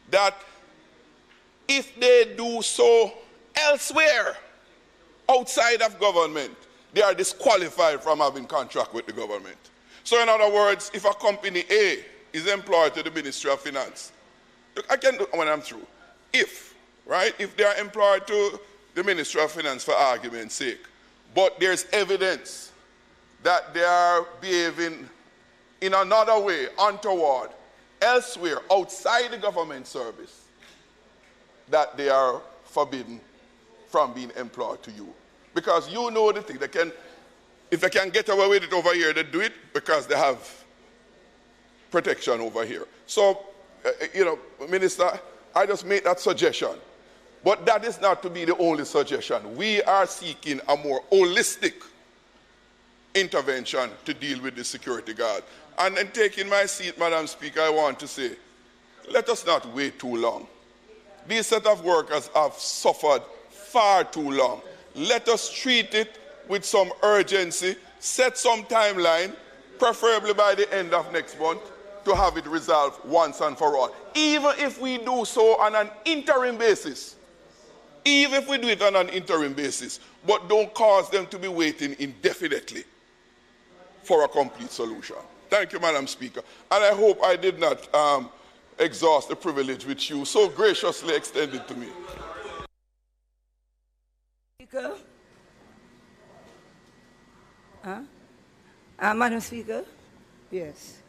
that if they do so elsewhere outside of government, they are disqualified from having contract with the government. So in other words, if a company A is employed to the Ministry of Finance, look, I can do when I'm through. If they are employed to the Ministry of Finance for argument's sake, but there's evidence that they are behaving in another way, untoward, elsewhere, outside the government service, that they are forbidden from being employed to you. Because you know the thing, if they can get away with it over here, they do it because they have protection over here. So, Minister, I just make that suggestion. But that is not to be the only suggestion. We are seeking a more holistic intervention to deal with the security guard. And in taking my seat, Madam Speaker, I want to say, let us not wait too long. These set of workers have suffered far too long. Let us treat it with some urgency, set some timeline, preferably by the end of next month, to have it resolved once and for all. Even if we do so on an interim basis. Even if we do it on an interim basis. But don't cause them to be waiting indefinitely for a complete solution. Thank you, Madam Speaker. And I hope I did not exhaust the privilege which you so graciously extended to me.
Speaker? Madam Speaker? Yes.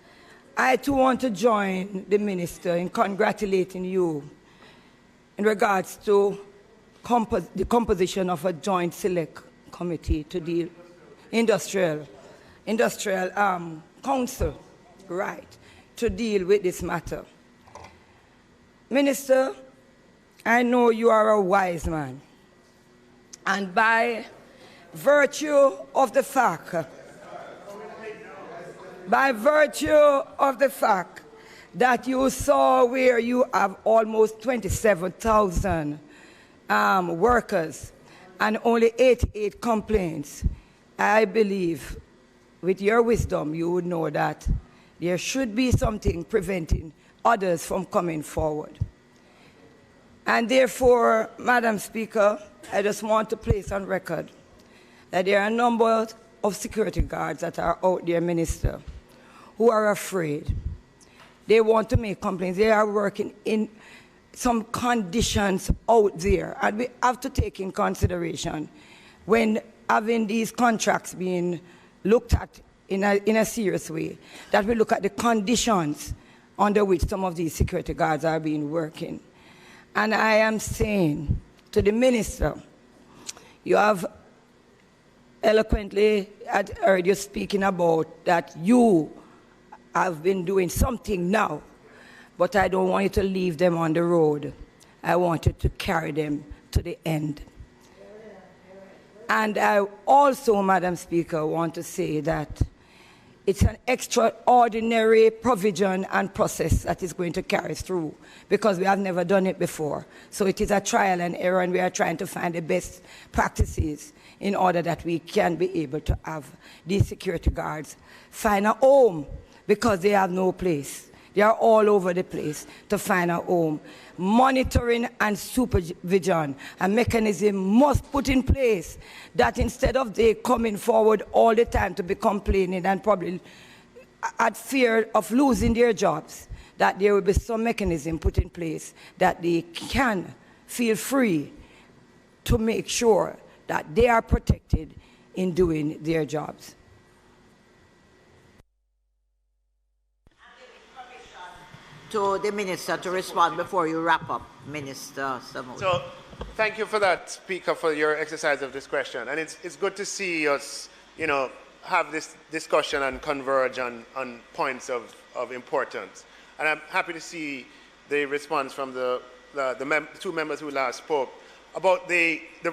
I too want to join the Minister in congratulating you in regards to the composition of a joint select committee to deal industrial council, right, to deal with this matter. Minister, I know you are a wise man, and by virtue of the fact that you saw where you have almost 27,000 workers and only 88 complaints, I believe with your wisdom you would know that there should be something preventing others from coming forward. And therefore, Madam Speaker, I just want to place on record that there are a number of security guards that are out there, Minister, who are afraid. They want to make complaints. They are working in some conditions out there. And we have to take in consideration when having these contracts being looked at in a serious way, that we look at the conditions under which some of these security guards are being working. And I am saying to the Minister, you have eloquently heard you speaking about that you have been doing something now, but I don't want you to leave them on the road. I want you to carry them to the end. And I also, Madam Speaker, want to say that it's an extraordinary provision and process that is going to carry through because we have never done it before. So it is a trial and error, and we are trying to find the best practices in order that we can be able to have these security guards find a home because they have no place. They are all over the place to find a home. Monitoring and supervision, a mechanism must put in place that instead of they coming forward all the time to be complaining and probably at fear of losing their jobs, that there will be some mechanism put in place that they can feel free to make sure that they are protected in doing their jobs.
To the Minister to respond before you wrap up, Minister Samuda.
So, thank you for that, Speaker, for your exercise of discretion. And it's good to see us, have this discussion and converge on points of importance. And I'm happy to see the response from the two members who last spoke about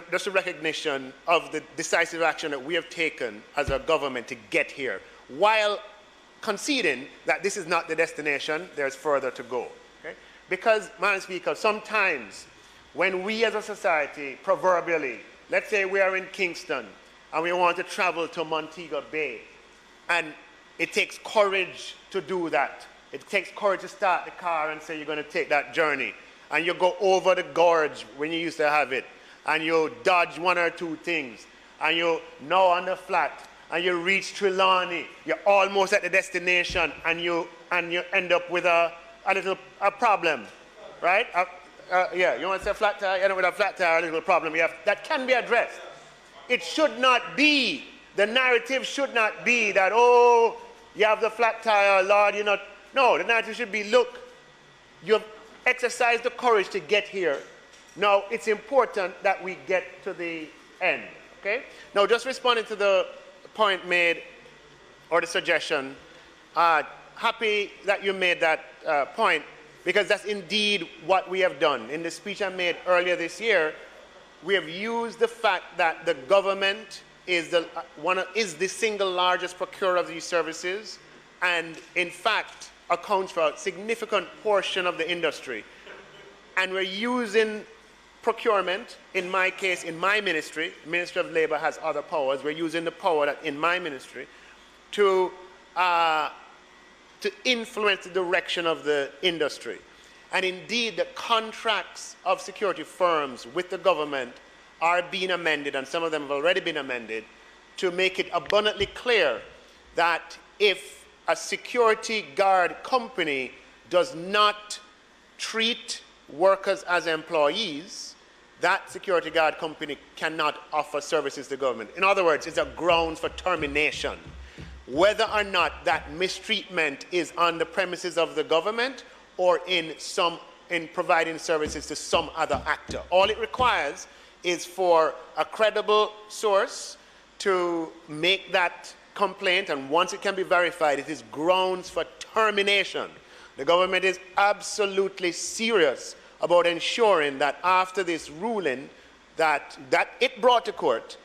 just a recognition of the decisive action that we have taken as a government to get here, while conceding that this is not the destination, there's further to go. Okay? Because, Madam Speaker, sometimes when we as a society, proverbially, let's say we are in Kingston and we want to travel to Montego Bay, and it takes courage to do that. It takes courage to start the car and say you're going to take that journey. And you go over the gorge when you used to have it, and you dodge one or two things, and you know on the flat, and you reach Trelawney, you're almost at the destination, and you end up with a problem, right? Yeah, you want to say flat tire, you end up with a flat tire, a little problem. That can be addressed. It should not be, the narrative should not be that, oh, you have the flat tire, Lord, you're not. No, the narrative should be, look, you've exercised the courage to get here. Now, it's important that we get to the end, okay? Now, just responding to the point made, or the suggestion, happy that you made that point, because that's indeed what we have done. In the speech I made earlier this year, we have used the fact that the government is the single largest procurer of these services, and in fact accounts for a significant portion of the industry. And we're using procurement, in my case, in my ministry, Ministry of Labor has other powers, we're using the power that in my ministry to influence the direction of the industry. And indeed, the contracts of security firms with the government are being amended, and some of them have already been amended, to make it abundantly clear that if a security guard company does not treat workers as employees, that security guard company cannot offer services to the government. In other words, it's a grounds for termination, whether or not that mistreatment is on the premises of the government or in providing services to some other actor. All it requires is for a credible source to make that complaint, and once it can be verified, it is grounds for termination. The government is absolutely serious about ensuring that after this ruling that it brought to court,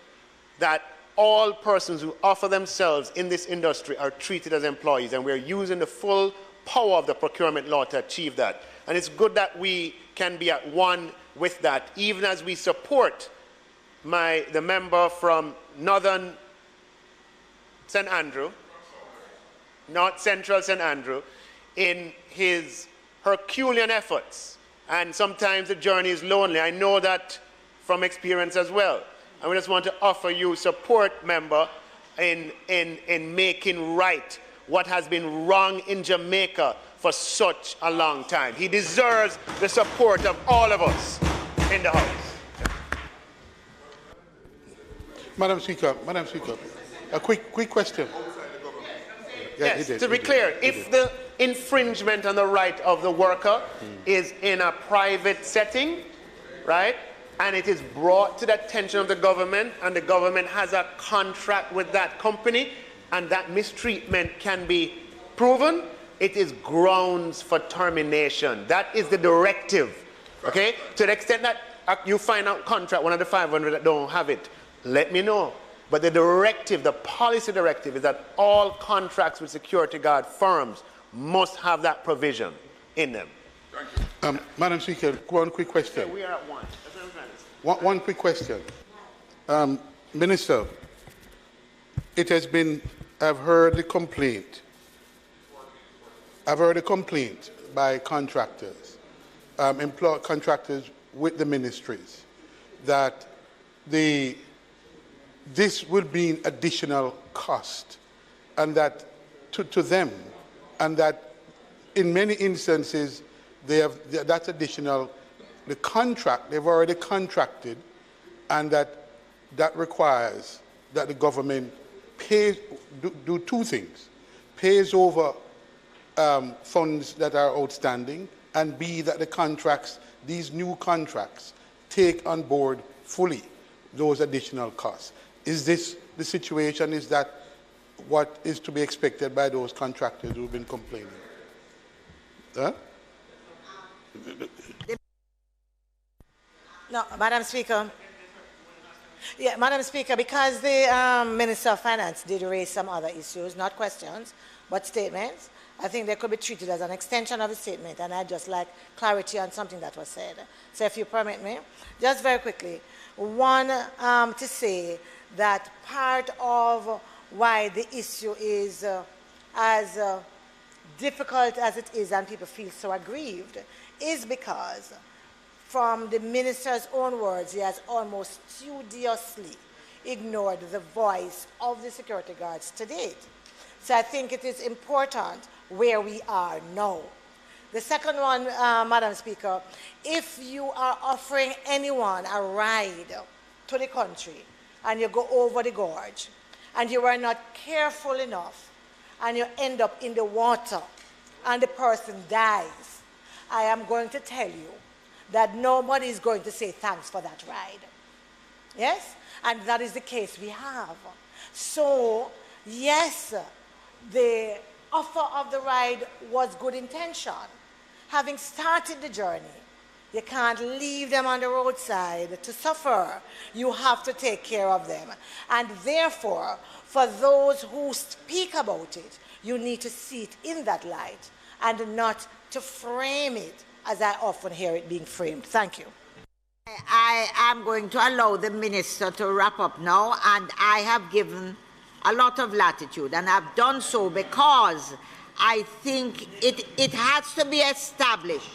that all persons who offer themselves in this industry are treated as employees, and we're using the full power of the procurement law to achieve that. And it's good that we can be at one with that, even as we support the member from Northern St. Andrew, North Central St. Andrew, in his Herculean efforts. And sometimes the journey is lonely. I know that from experience as well. And we just want to offer you support, member, in making right what has been wrong in Jamaica for such a long time. He deserves the support of all of us in the House.
Madam Speaker, a quick question.
Yes, to be clear, if the infringement on the right of the worker is in a private setting, right, and it is brought to the attention of the government, and the government has a contract with that company, and that mistreatment can be proven, it is grounds for termination. That is the directive, okay? To the extent that you find out contract, one of the 500 that don't have it, let me know. But the directive, the policy directive, is that all contracts with security guard firms must have that provision in them.
Thank you. Madam Speaker, one quick question.
Yeah, we are at one. That's what I'm trying to say.
One quick question. Minister, it has been, I've heard a complaint by contractors, contractors with the ministries, that this would be an additional cost, and that to them, and that in many instances that's additional. The contract they've already contracted, and that requires that the government pays do two things: pays over funds that are outstanding, and B, that the contracts, these new contracts, take on board fully those additional costs. Is this the situation? Is that what is to be expected by those contractors who've been complaining? Huh?
No, Madam Speaker. Yeah, Madam Speaker, because the Minister of Finance did raise some other issues, not questions, but statements, I think they could be treated as an extension of the statement, and I'd just like clarity on something that was said. So if you permit me, just very quickly, one, to say that part of why the issue is as difficult as it is and people feel so aggrieved is because, from the minister's own words, he has almost studiously ignored the voice of the security guards to date. So I think it is important where we are now. The second one, Madam Speaker, if you are offering anyone a ride to the country and you go over the gorge and you are not careful enough and you end up in the water and the person dies, I am going to tell you that nobody is going to say thanks for that ride. Yes? And that is the case we have. So, yes, the offer of the ride was good intention. Having started the journey, you can't leave them on the roadside to suffer. You have to take care of them. And therefore, for those who speak about it, you need to see it in that light and not to frame it as I often hear it being framed. Thank you.
I am going to allow the minister to wrap up now, and I have given a lot of latitude, and I've done so because I think it has to be established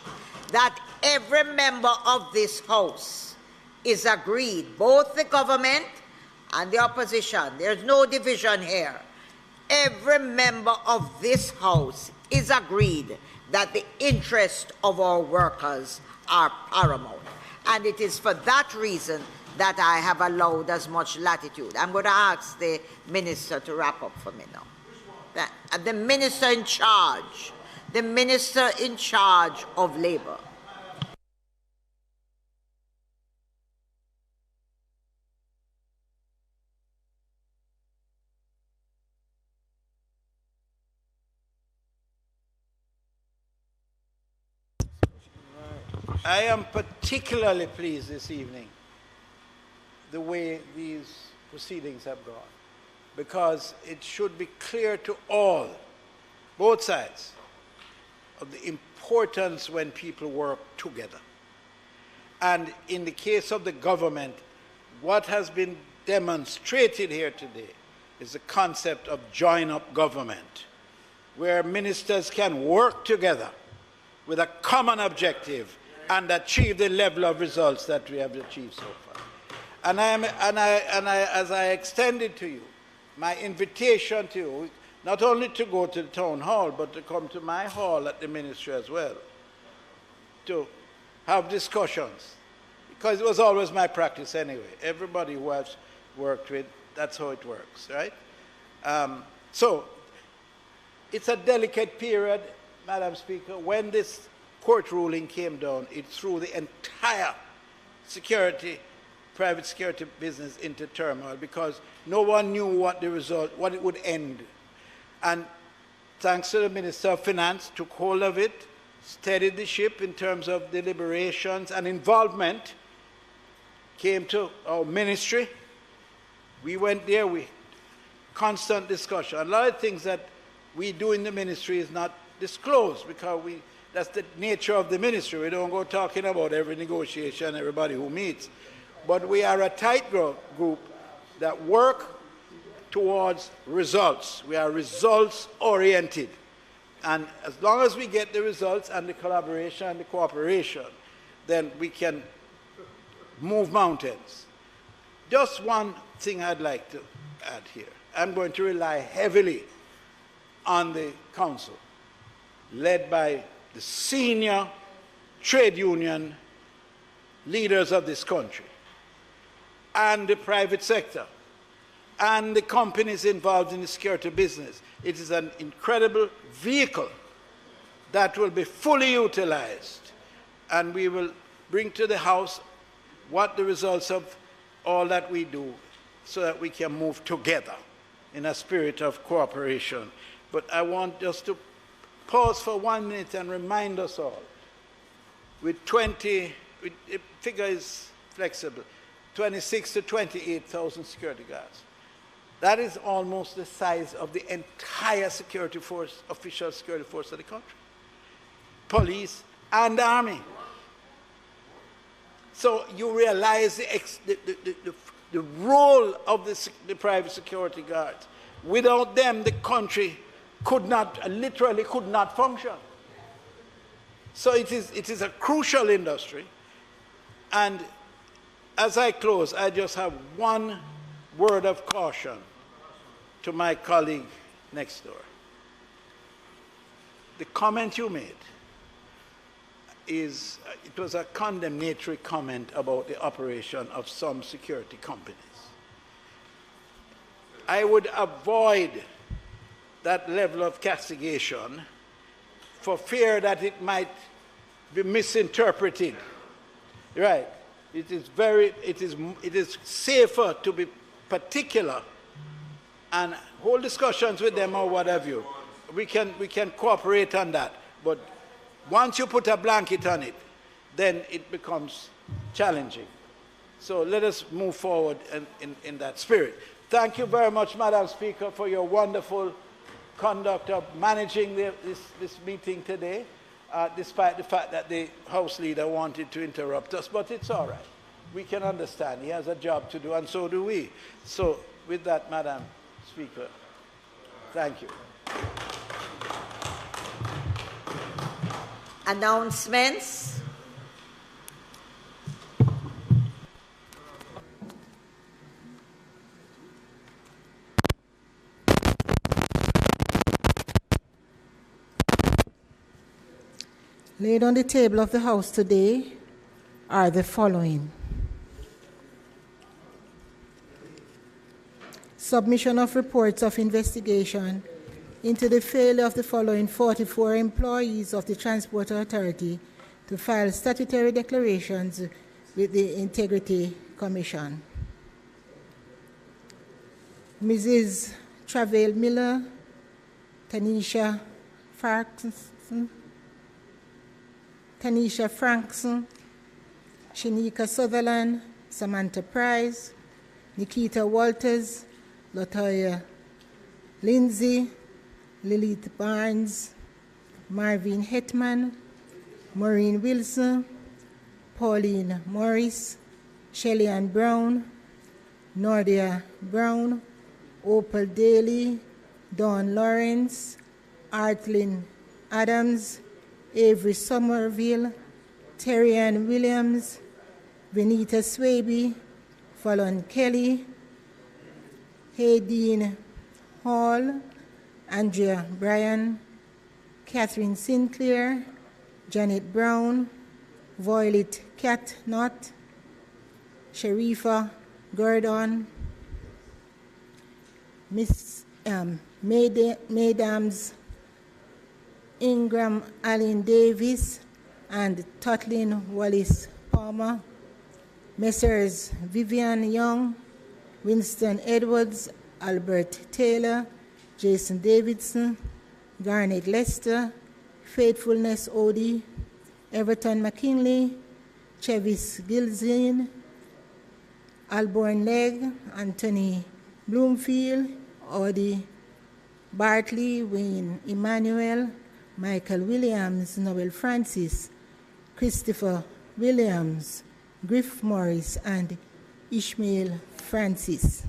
that every member of this House is agreed, both the government and the opposition. There's no division here. Every member of this House is agreed that the interests of our workers are paramount. And it is for that reason that I have allowed as much latitude. I'm going to ask the minister to wrap up for me now. The minister in charge of labor.
I am particularly pleased this evening the way these proceedings have gone, because it should be clear to all, both sides, of the importance when people work together. And in the case of the government, what has been demonstrated here today is the concept of join-up government, where ministers can work together with a common objective and achieve the level of results that we have achieved so far. And as I extended to you, my invitation to you, not only to go to the town hall, but to come to my hall at the ministry as well, to have discussions, because it was always my practice anyway. Everybody who I've worked with, that's how it works, right? So it's a delicate period, Madam Speaker. When this court ruling came down, it threw the entire private security business into turmoil, because no one knew what the result, what it would end. And thanks to the Minister of Finance, took hold of it, steadied the ship in terms of deliberations and involvement, came to our ministry. We went there, constant discussion. A lot of things that we do in the ministry is not disclosed, because that's the nature of the ministry. We don't go talking about every negotiation, everybody who meets. But we are a tight group that work towards results. We are results-oriented. And as long as we get the results and the collaboration and the cooperation, then we can move mountains. Just one thing I'd like to add here. I'm going to rely heavily on the council, led by the senior trade union leaders of this country, and the private sector, and the companies involved in the security business. It is an incredible vehicle that will be fully utilized, and we will bring to the House what the results of all that we do, so that we can move together in a spirit of cooperation. But I want just to pause for 1 minute and remind us all, the figure is flexible, 26 to 28,000 security guards. That is almost the size of the entire security force, official security force of the country. Police and army. So you realize the role of the private security guards. Without them, the country literally could not function. So it is a crucial industry. And as I close, I just have one word of caution to my colleague next door. The comment you made it was a condemnatory comment about the operation of some security companies. I would avoid that level of castigation for fear that it might be misinterpreted. Right. It is safer to be particular and hold discussions with them or what have you, we can cooperate on that. But once you put a blanket on it, then it becomes challenging. So let us move forward in that spirit. Thank you very much, Madam Speaker, for your wonderful conduct of managing this meeting today, despite the fact that the House Leader wanted to interrupt us, but it's all right. We can understand. He has a job to do, and so do we. So with that, Madam Speaker, thank you.
Announcements.
Laid on the table of the House today are the following. Submission of reports of investigation into the failure of the following 44 employees of the Transport Authority to file statutory declarations with the Integrity Commission. Mrs. Travail Miller, Tanisha Frankson, Shanika Sutherland, Samantha Price, Nikita Walters, Latoya Lindsay, Lilith Barnes, Marvin Hetman, Maureen Wilson, Pauline Morris, Shelley Ann Brown, Nordia Brown, Opal Daly, Dawn Lawrence, Artlyn Adams, Avery Somerville, Terry Ann Williams, Venita Swaby, Fallon Kelly, Haydeen Hall, Andrea Bryan, Catherine Sinclair, Janet Brown, Violet Catnott, Sharifa Gordon, Miss Madams Ingram Allen Davis and Totlin Wallace Palmer, Messrs. Vivian Young, Winston Edwards, Albert Taylor, Jason Davidson, Garnet Lester, Faithfulness Odie, Everton McKinley, Chevis Gilzine, Alborn Legg, Anthony Bloomfield, Audie Bartley, Wayne Emmanuel, Michael Williams, Noel Francis, Christopher Williams, Griff Morris, and Ishmael Francis.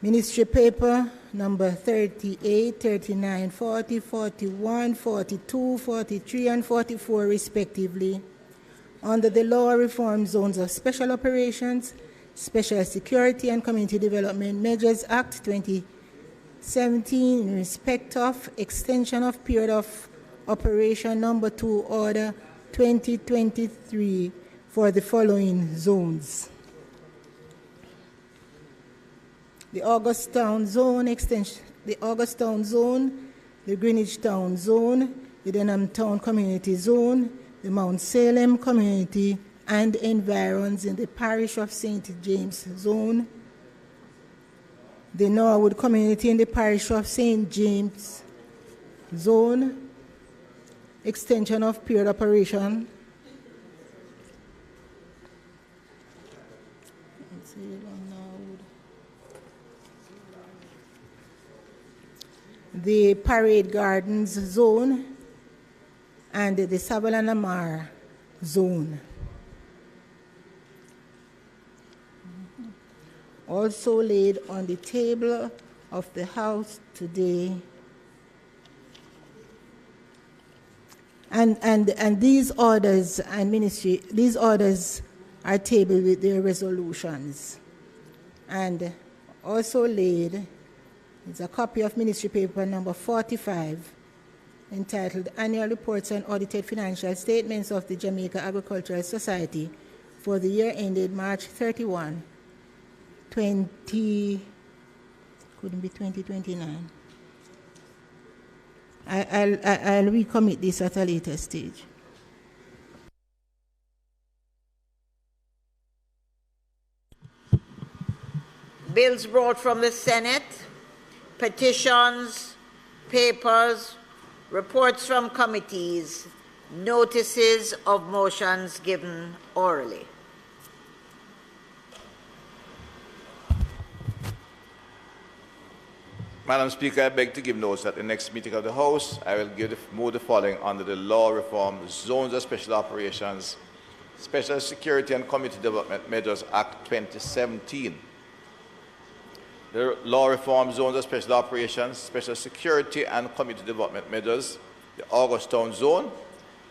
Ministry paper number 38, 39, 40, 41, 42, 43, and 44 respectively, under the Law Reform Zones of Special Operations, Special Security and Community Development Measures Act 2017 in respect of extension of period of operation number 2 order 2023 for the following zones. The August Town Zone extension, the August Town Zone, the Greenwich Town Zone, the Denham Town Community Zone, the Mount Salem Community and environs in the Parish of St. James Zone, the Norwood Community in the Parish of St. James Zone, extension of period operation. The Parade Gardens Zone and the Savile and Lamar Zone. Also laid on the table of the House today. And these orders and ministry, these orders are tabled with their resolutions. And also laid is a copy of ministry paper number 45, entitled Annual Reports and Audited Financial Statements of the Jamaica Agricultural Society for the year ended March 31, 2029. I'll recommit this at a later stage.
Bills brought from the Senate. petitions, papers, reports from committees, notices of motions given orally.
Madam Speaker, I beg to give notice at the next meeting of the House, I will move the following under the Law Reform Zones of Special Operations, Special Security and Community Development Measures Act 2017. The Law Reform Zones of Special Operations, Special Security and Community Development Measures, the Augustown Zone,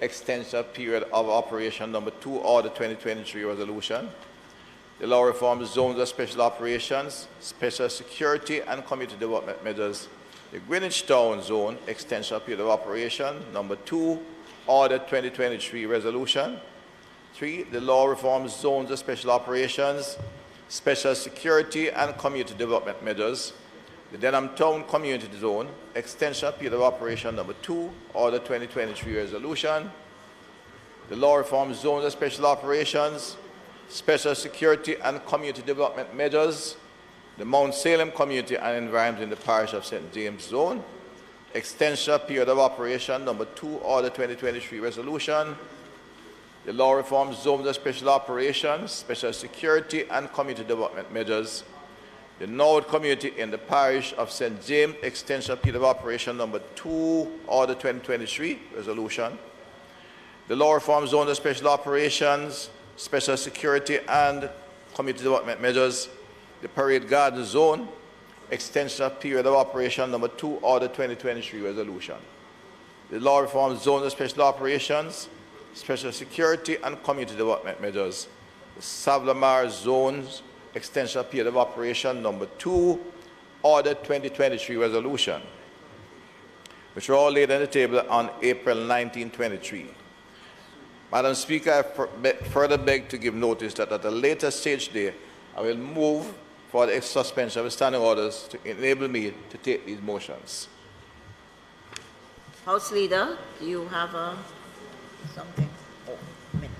Extension Period of Operation Number 2, Order 2023 Resolution, the Law Reform Zones of Special Operations, Special Security and Community Development Measures, the Greenwich Town Zone, Extension Period of Operation Number 2, Order 2023 Resolution. 3. The Law Reform Zones of Special Operations, Special Security and Community Development Measures, the Denham Town Community Zone, Extension Period of Operation Number 2, Order 2023 Resolution. The Law Reform Zones of Special Operations, Special Security and Community Development Measures, the Mount Salem Community and Environment in the Parish of St. James Zone, Extension Period of Operation Number 2, Order 2023 Resolution, the Law Reform Zones of Special Operations, Special Security and Community Development Measures, the Norwood Community in the Parish of St. James, Extension Period of Operation Number 2, Order 2023 Resolution, the Law Reform Zones of Special Operations, Special Security and Community Development Measures, the Parade Garden Zone, Extension Period of Operation Number 2, Order 2023 Resolution. The Law Reform Zones of Special Operations, Special Security and Community Development Measures, the Savlamar Zones, Extension Period of Operation Number 2, Order 2023 Resolution, which were all laid on the table on April 1923. Madam Speaker, I further beg to give notice that at a later stage there, I will move for the suspension of the standing orders to enable me to take these motions.
House Leader, do you have something? Oh, minutes.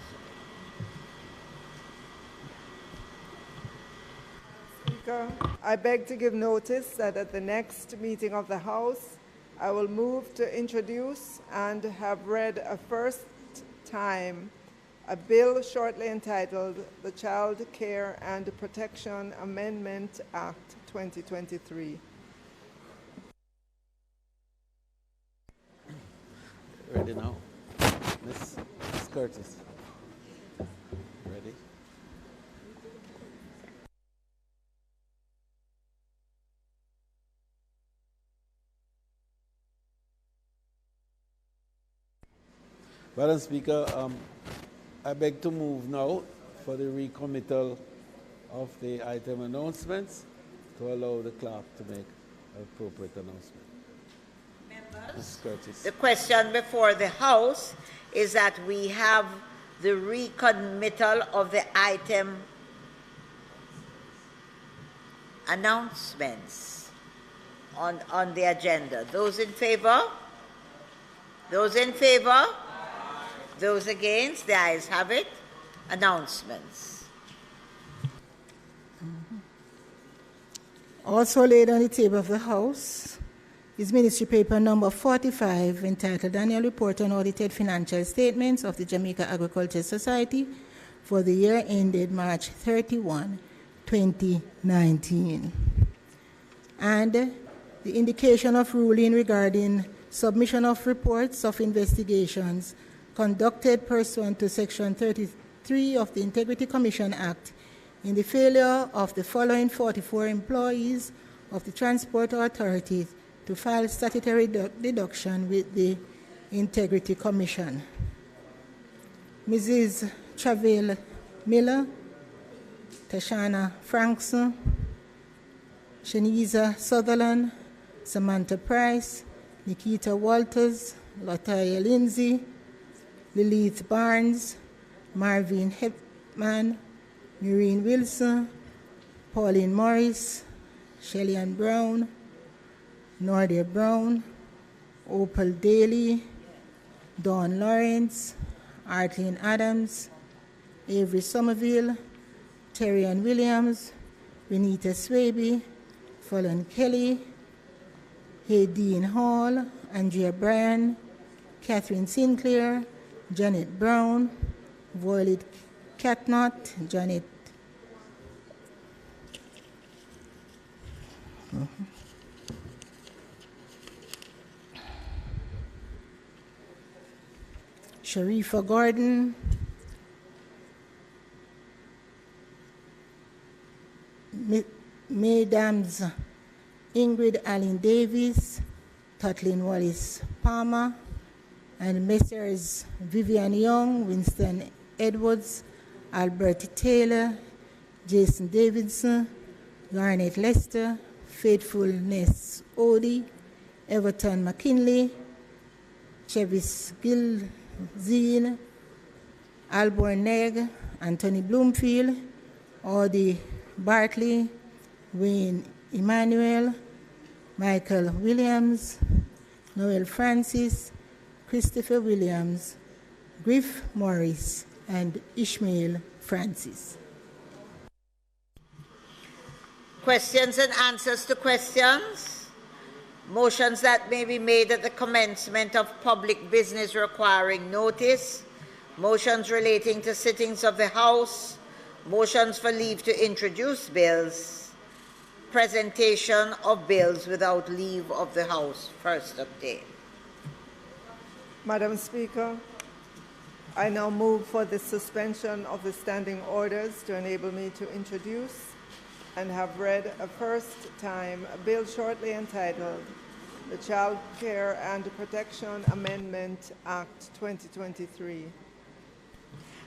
Speaker, I beg to give notice that at the next meeting of the House, I will move to introduce and have read a first time a bill shortly entitled the Child Care and Protection Amendment Act 2023.
Ready now. Miss Curtis. Ready? Madam Speaker, I beg to move now for the recommittal of the item announcements to allow the clerk to make an appropriate announcement. Ms. Curtis.
The question before the House is that we have the recommittal of the item announcements on the agenda. Those in favor? Those in favor? Those against? The ayes have it. Announcements.
Also laid on the table of the House is Ministry Paper number 45, entitled Annual Report on Audited Financial Statements of the Jamaica Agricultural Society for the year ended March 31, 2019. And the indication of ruling regarding submission of reports of investigations conducted pursuant to Section 33 of the Integrity Commission Act in the failure of the following 44 employees of the Transport Authority to file statutory deduction with the Integrity Commission. Mrs. Travail Miller, Tashana Frankson, Shaniza Sutherland, Samantha Price, Nikita Walters, Latoya Lindsay, Lilith Barnes, Marvin Hepman, Maureen Wilson, Pauline Morris, Shellyan Brown, Nordia Brown, Opal Daly, Dawn Lawrence, Artlene Adams, Avery Somerville, Terrian Williams, Renita Swaby, Fallon Kelly, Haydeen Hall, Andrea Bryan, Catherine Sinclair, Janet Brown, Violet Catnott, Janet Sharifa Gordon, Mesdames Ingrid Allen Davis, Kathleen Wallace Palmer, and Messrs. Vivian Young, Winston Edwards, Albert Taylor, Jason Davidson, Garnet Lester, Faithfulness Odie, Everton McKinley, Chevis Gilzine, Alborn Neg, Anthony Bloomfield, Audie Bartley, Wayne Emmanuel, Michael Williams, Noel Francis, Christopher Williams, Griff Morris, and Ishmael Francis.
Questions and answers to questions? Motions that may be made at the commencement of public business requiring notice, motions relating to sittings of the House, motions for leave to introduce bills, presentation of bills without leave of the House, first obtained.
Madam Speaker, I now move for the suspension of the standing orders to enable me to introduce and have read a first time a bill shortly entitled the Child Care and Protection Amendment Act 2023.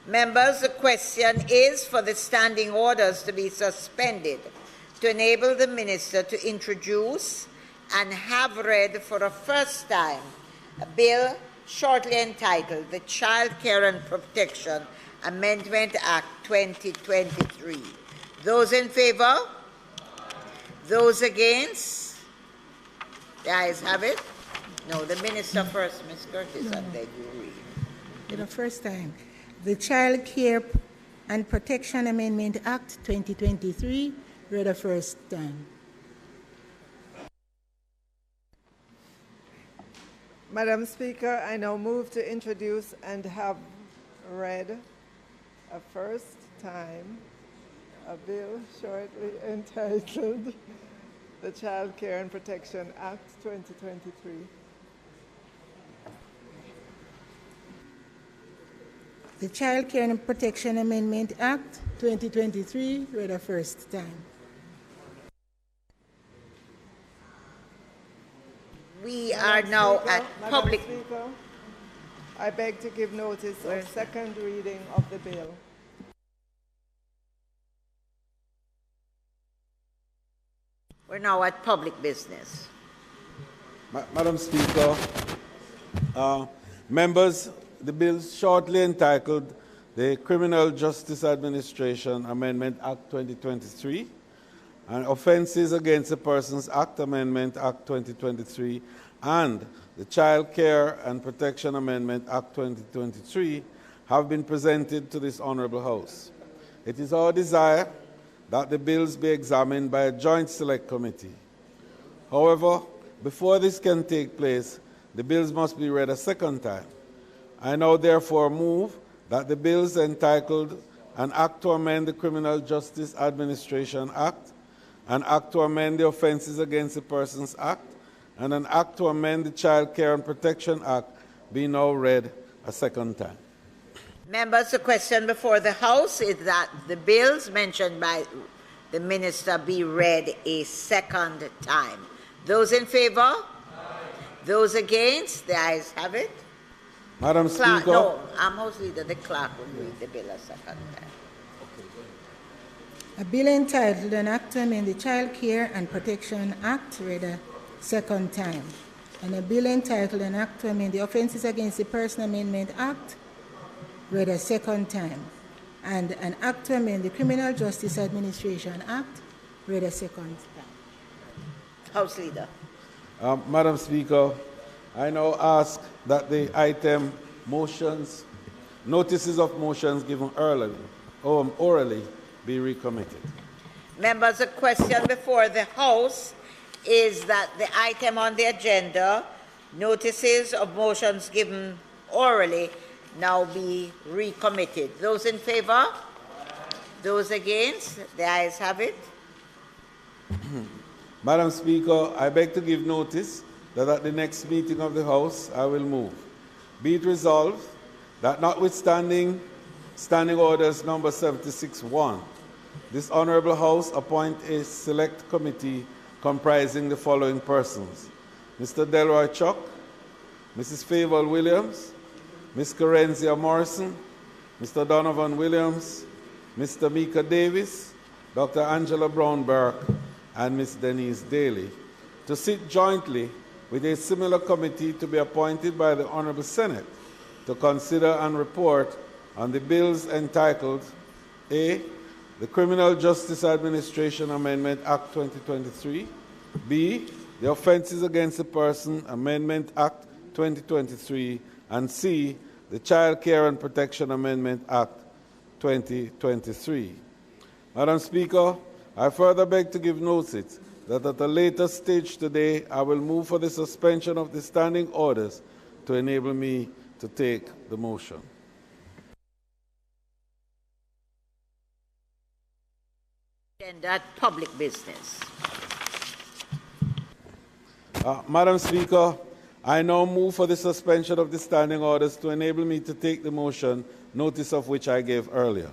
Members, the question is for the standing orders to be suspended to enable the Minister to introduce and have read for a first time a bill shortly entitled the Child Care and Protection Amendment Act 2023. Those in favor? Those against? The ayes have it. No, the Minister first, Ms. Curtis, I beg you read.
For the first time, the Child Care and Protection Amendment Act 2023, read the first time.
Madam Speaker, I now move to introduce and have read a first time a bill shortly entitled the Child Care and Protection Act 2023.
The Child Care and Protection Amendment Act 2023, read the first time.
We are now at public.
Madam Speaker, I beg to give notice of second reading of the bill.
We're now at public business.
Madam Speaker, members, the bill shortly entitled the Criminal Justice Administration Amendment Act 2023 and Offences Against the Persons Act Amendment Act 2023 and the Child Care and Protection Amendment Act 2023 have been presented to this Honourable House. It is our desire that the bills be examined by a joint select committee. However, before this can take place, the bills must be read a second time. I now therefore move that the bills entitled an Act to amend the Criminal Justice Administration Act, an Act to amend the Offences Against the Persons Act, and an Act to amend the Child Care and Protection Act be now read a second time.
Members, the question before the House is that the bills mentioned by the Minister be read a second time. Those in favor? Aye. Those against? The ayes have it.
Madam Speaker.
No, House Leader, the clerk will read the bill a second time.
A bill entitled an Act to amend the Child Care and Protection Act, read a second time. And a bill entitled an Act to amend the Offences Against the Person Amendment Act, read a second time. And an Act to amend the Criminal Justice Administration Act, read a second time.
House Leader.
Madam Speaker, I now ask that the item motions, notices of motions given orally be recommitted.
Members, the question before the House is that the item on the agenda, notices of motions given orally, now be recommitted. Those in favor? Those against? The ayes have it.
Madam Speaker, I beg to give notice that at the next meeting of the House, I will move. Be it resolved that notwithstanding Standing Orders number 76-1, this Honourable House appoint a select committee comprising the following persons: Mr. Delroy Chuck, Mrs. Favour Williams, Ms. Corenzia Morrison, Mr. Donovan Williams, Mr. Mika Davis, Dr. Angela Brown-Burke, and Ms. Denise Daly, to sit jointly with a similar committee to be appointed by the Honourable Senate to consider and report on the bills entitled A. The Criminal Justice Administration Amendment Act 2023, B. The Offences Against the Person Amendment Act 2023, and C. The Child Care and Protection Amendment Act 2023. Madam Speaker, I further beg to give notice that at a later stage today, I will move for the suspension of the standing orders to enable me to take the motion.
Agenda public business.
Madam Speaker, I now move for the suspension of the standing orders to enable me to take the motion, notice of which I gave earlier.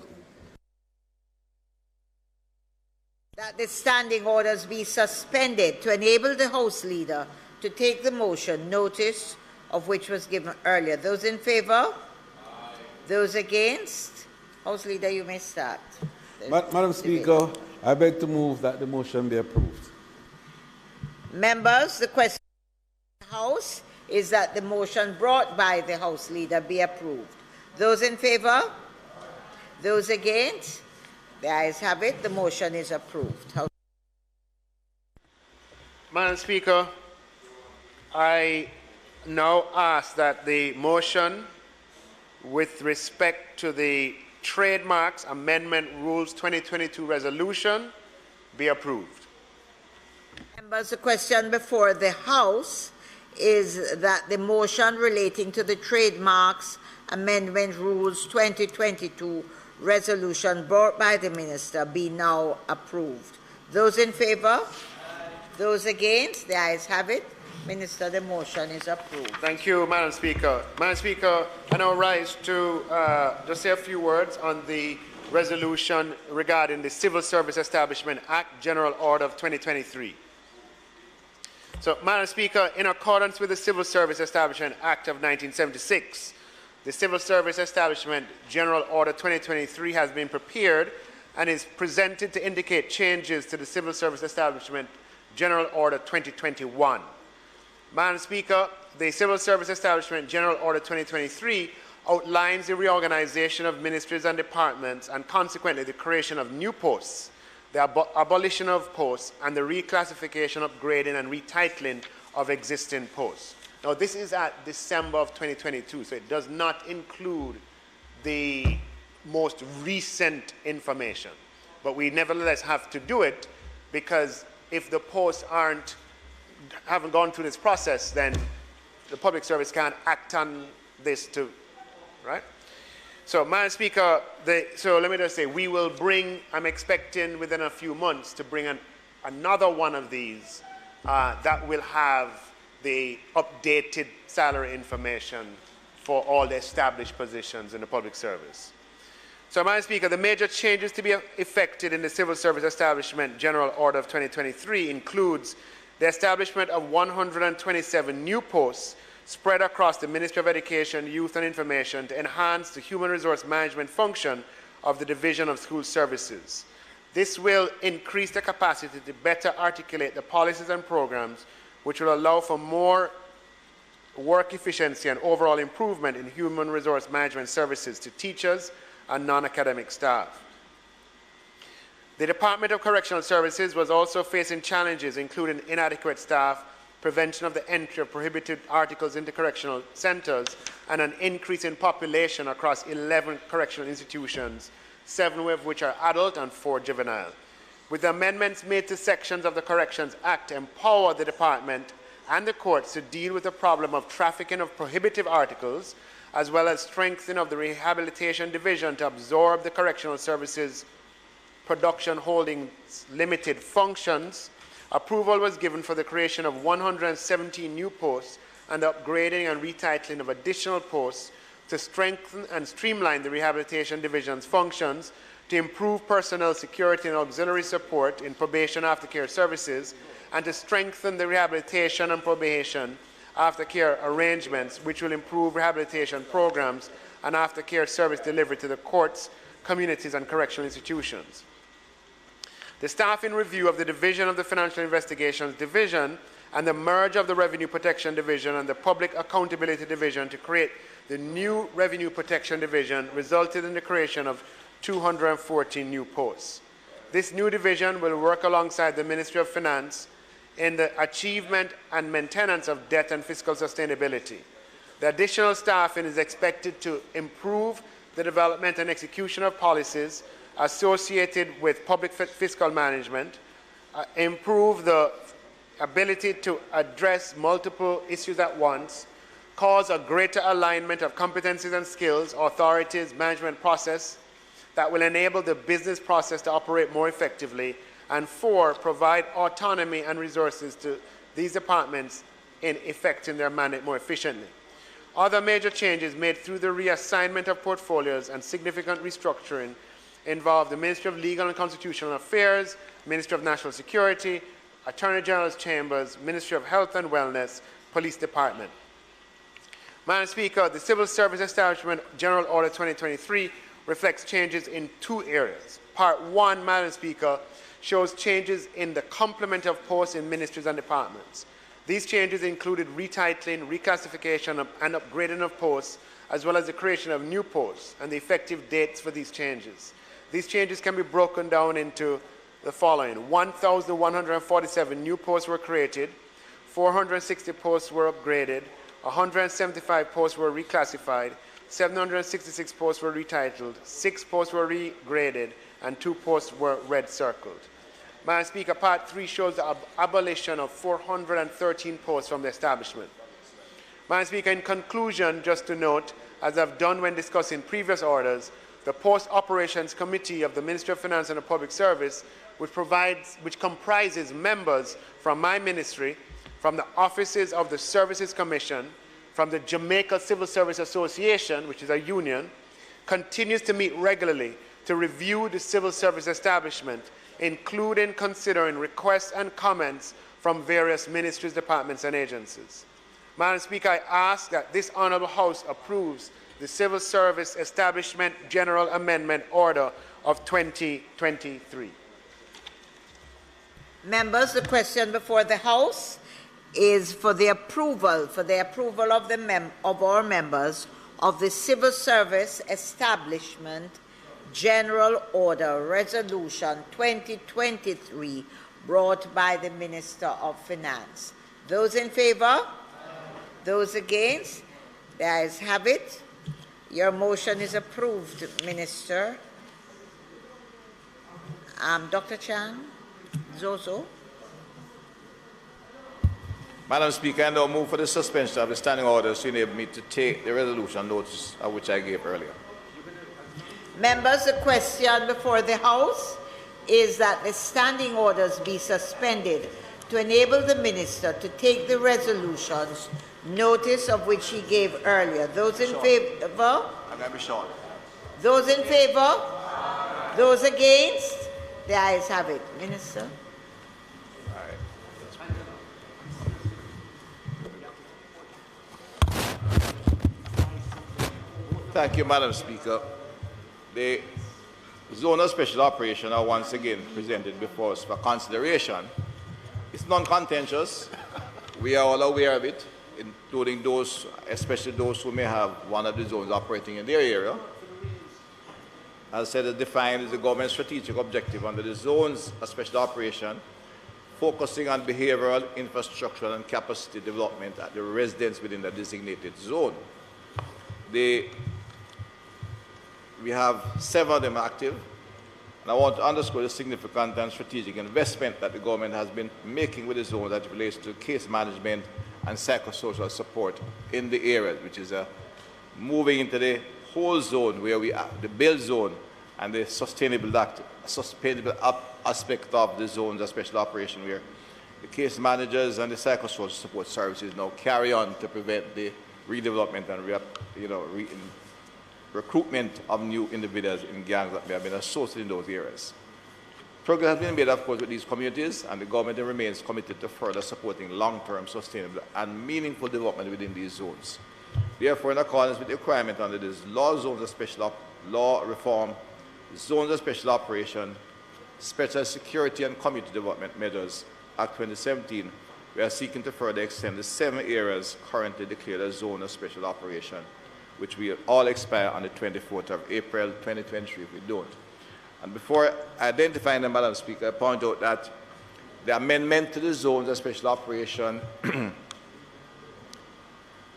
That the standing orders be suspended to enable the House Leader to take the motion, notice of which was given earlier. Those in favour? Those against? House Leader, you may start.
Madam Speaker, I beg to move that the motion be approved.
Members, the question of the House is that the motion brought by the House Leader be approved. Those in favour? Those against? The ayes have it. The motion is approved.
Madam Speaker, I now ask that the motion with respect to the Trademarks Amendment Rules 2022 resolution be approved.
Members, the question before the House is that the motion relating to the Trademarks Amendment Rules 2022 resolution brought by the Minister be now approved. Those in favour? Those against? The ayes have it. Minister, the motion is approved.
Thank you, Madam Speaker. Madam Speaker, I now rise to just say a few words on the resolution regarding the Civil Service Establishment Act, General Order of 2023. So, Madam Speaker, in accordance with the Civil Service Establishment Act of 1976, the Civil Service Establishment General Order 2023 has been prepared and is presented to indicate changes to the Civil Service Establishment General Order 2021. Madam Speaker, the Civil Service Establishment General Order 2023 outlines the reorganization of ministries and departments and consequently the creation of new posts, the abolition of posts, and the reclassification, upgrading, and retitling of existing posts. Now, this is at December of 2022, so it does not include the most recent information. But we nevertheless have to do it because if the posts haven't gone through this process, then the public service can't act on this too, right? So, Madam Speaker, so let me just say, we will bring, I'm expecting within a few months to bring another one of these that will have the updated salary information for all the established positions in the public service. So, Madam Speaker, the major changes to be effected in the Civil Service Establishment General Order of 2023 includes the establishment of 127 new posts spread across the Ministry of Education, Youth and Information to enhance the human resource management function of the Division of School Services. This will increase the capacity to better articulate the policies and programs which will allow for more work efficiency and overall improvement in human resource management services to teachers and non-academic staff. The Department of Correctional Services was also facing challenges including inadequate staff, prevention of the entry of prohibited articles into correctional centres, and an increase in population across 11 correctional institutions, 7 of which are adult and 4 juvenile. with amendments made to sections of the Corrections Act, empower the department and the courts to deal with the problem of trafficking of prohibitive articles, as well as strengthening of the Rehabilitation Division to absorb the Correctional Services Production Holdings Limited functions. Approval was given for the creation of 117 new posts and upgrading and retitling of additional posts to strengthen and streamline the Rehabilitation Division's functions, to improve personnel security and auxiliary support in probation aftercare services, and to strengthen the rehabilitation and probation aftercare arrangements, which will improve rehabilitation programs and aftercare service delivery to the courts, communities, and correctional institutions. The staffing review of the Division of the Financial Investigations Division and the merge of the Revenue Protection Division and the Public Accountability Division to create the new Revenue Protection Division resulted in the creation of 214 new posts. This new division will work alongside the Ministry of Finance in the achievement and maintenance of debt and fiscal sustainability. The additional staffing is expected to improve the development and execution of policies associated with public fiscal management, improve the ability to address multiple issues at once, cause a greater alignment of competencies and skills, authorities, management process that will enable the business process to operate more effectively, and 4, provide autonomy and resources to these departments in effecting their mandate more efficiently. Other major changes made through the reassignment of portfolios and significant restructuring involve the Ministry of Legal and Constitutional Affairs, Ministry of National Security, Attorney General's Chambers, Ministry of Health and Wellness, Police Department. Madam Speaker, the Civil Service Establishment General Order 2023 reflects changes in 2 areas. Part 1, Madam Speaker, shows changes in the complement of posts in ministries and departments. These changes included retitling, reclassification, and upgrading of posts, as well as the creation of new posts and the effective dates for these changes. These changes can be broken down into the following. 1,147 new posts were created, 460 posts were upgraded, 175 posts were reclassified, 766 posts were retitled, 6 posts were regraded, and 2 posts were red circled. Madam Speaker, Part 3 shows the abolition of 413 posts from the establishment. Madam Speaker, in conclusion, just to note, as I've done when discussing previous orders, the Post Operations Committee of the Ministry of Finance and the Public Service, which comprises members from my ministry, from the offices of the Services Commission, from the Jamaica Civil Service Association, which is a union, continues to meet regularly to review the civil service establishment, including considering requests and comments from various ministries, departments, and agencies. Madam Speaker, I ask that this Honourable House approves the Civil Service Establishment General Amendment Order of 2023.
Members, the question before the House is for the approval of our members of the Civil Service Establishment General Order Resolution 2023 brought by the Minister of Finance. Those in favor? Those against? The ayes have it. Your motion is approved, Minister. Dr. Chan, Zozo.
Madam Speaker, I now move for the suspension of the standing orders to enable me to take the resolution notice of which I gave earlier.
Members, the question before the House is that the standing orders be suspended to enable the Minister to take the resolutions, notice of which he gave earlier. Those in favor?
I'm going to be short.
Those in favor? Those against? The ayes have it. Minister.
Thank you, Madam Speaker. The zone of special operation are once again presented before us for consideration. It's non-contentious. We are all aware of it, including those, especially those who may have one of the zones operating in their area. As I said, it's defined as the government's strategic objective under the zones of special operation, focusing on behavioral, infrastructure, and capacity development at the residents within the designated zone. We have 7 of them active, And I want to underscore the significant and strategic investment that the government has been making with the zones as it relates to case management and psychosocial support in the areas, which is moving into the whole zone where we are, the build zone and the sustainable aspect of the zones of special operation, where the case managers and the psychosocial support services now carry on to prevent the redevelopment and recruitment of new individuals in gangs that may have been associated in those areas. Progress has been made, of course, with these communities, and the government remains committed to further supporting long-term, sustainable, and meaningful development within these zones. Therefore, in accordance with the requirement under this zones of special law reform, zones of special operation, special security and community development measures, Act 2017, we are seeking to further extend the 7 areas currently declared as zone of special operation, which will all expire on the 24th of April 2023 if we don't. And before identifying them, Madam Speaker, I point out that the amendment to the zones of special operation,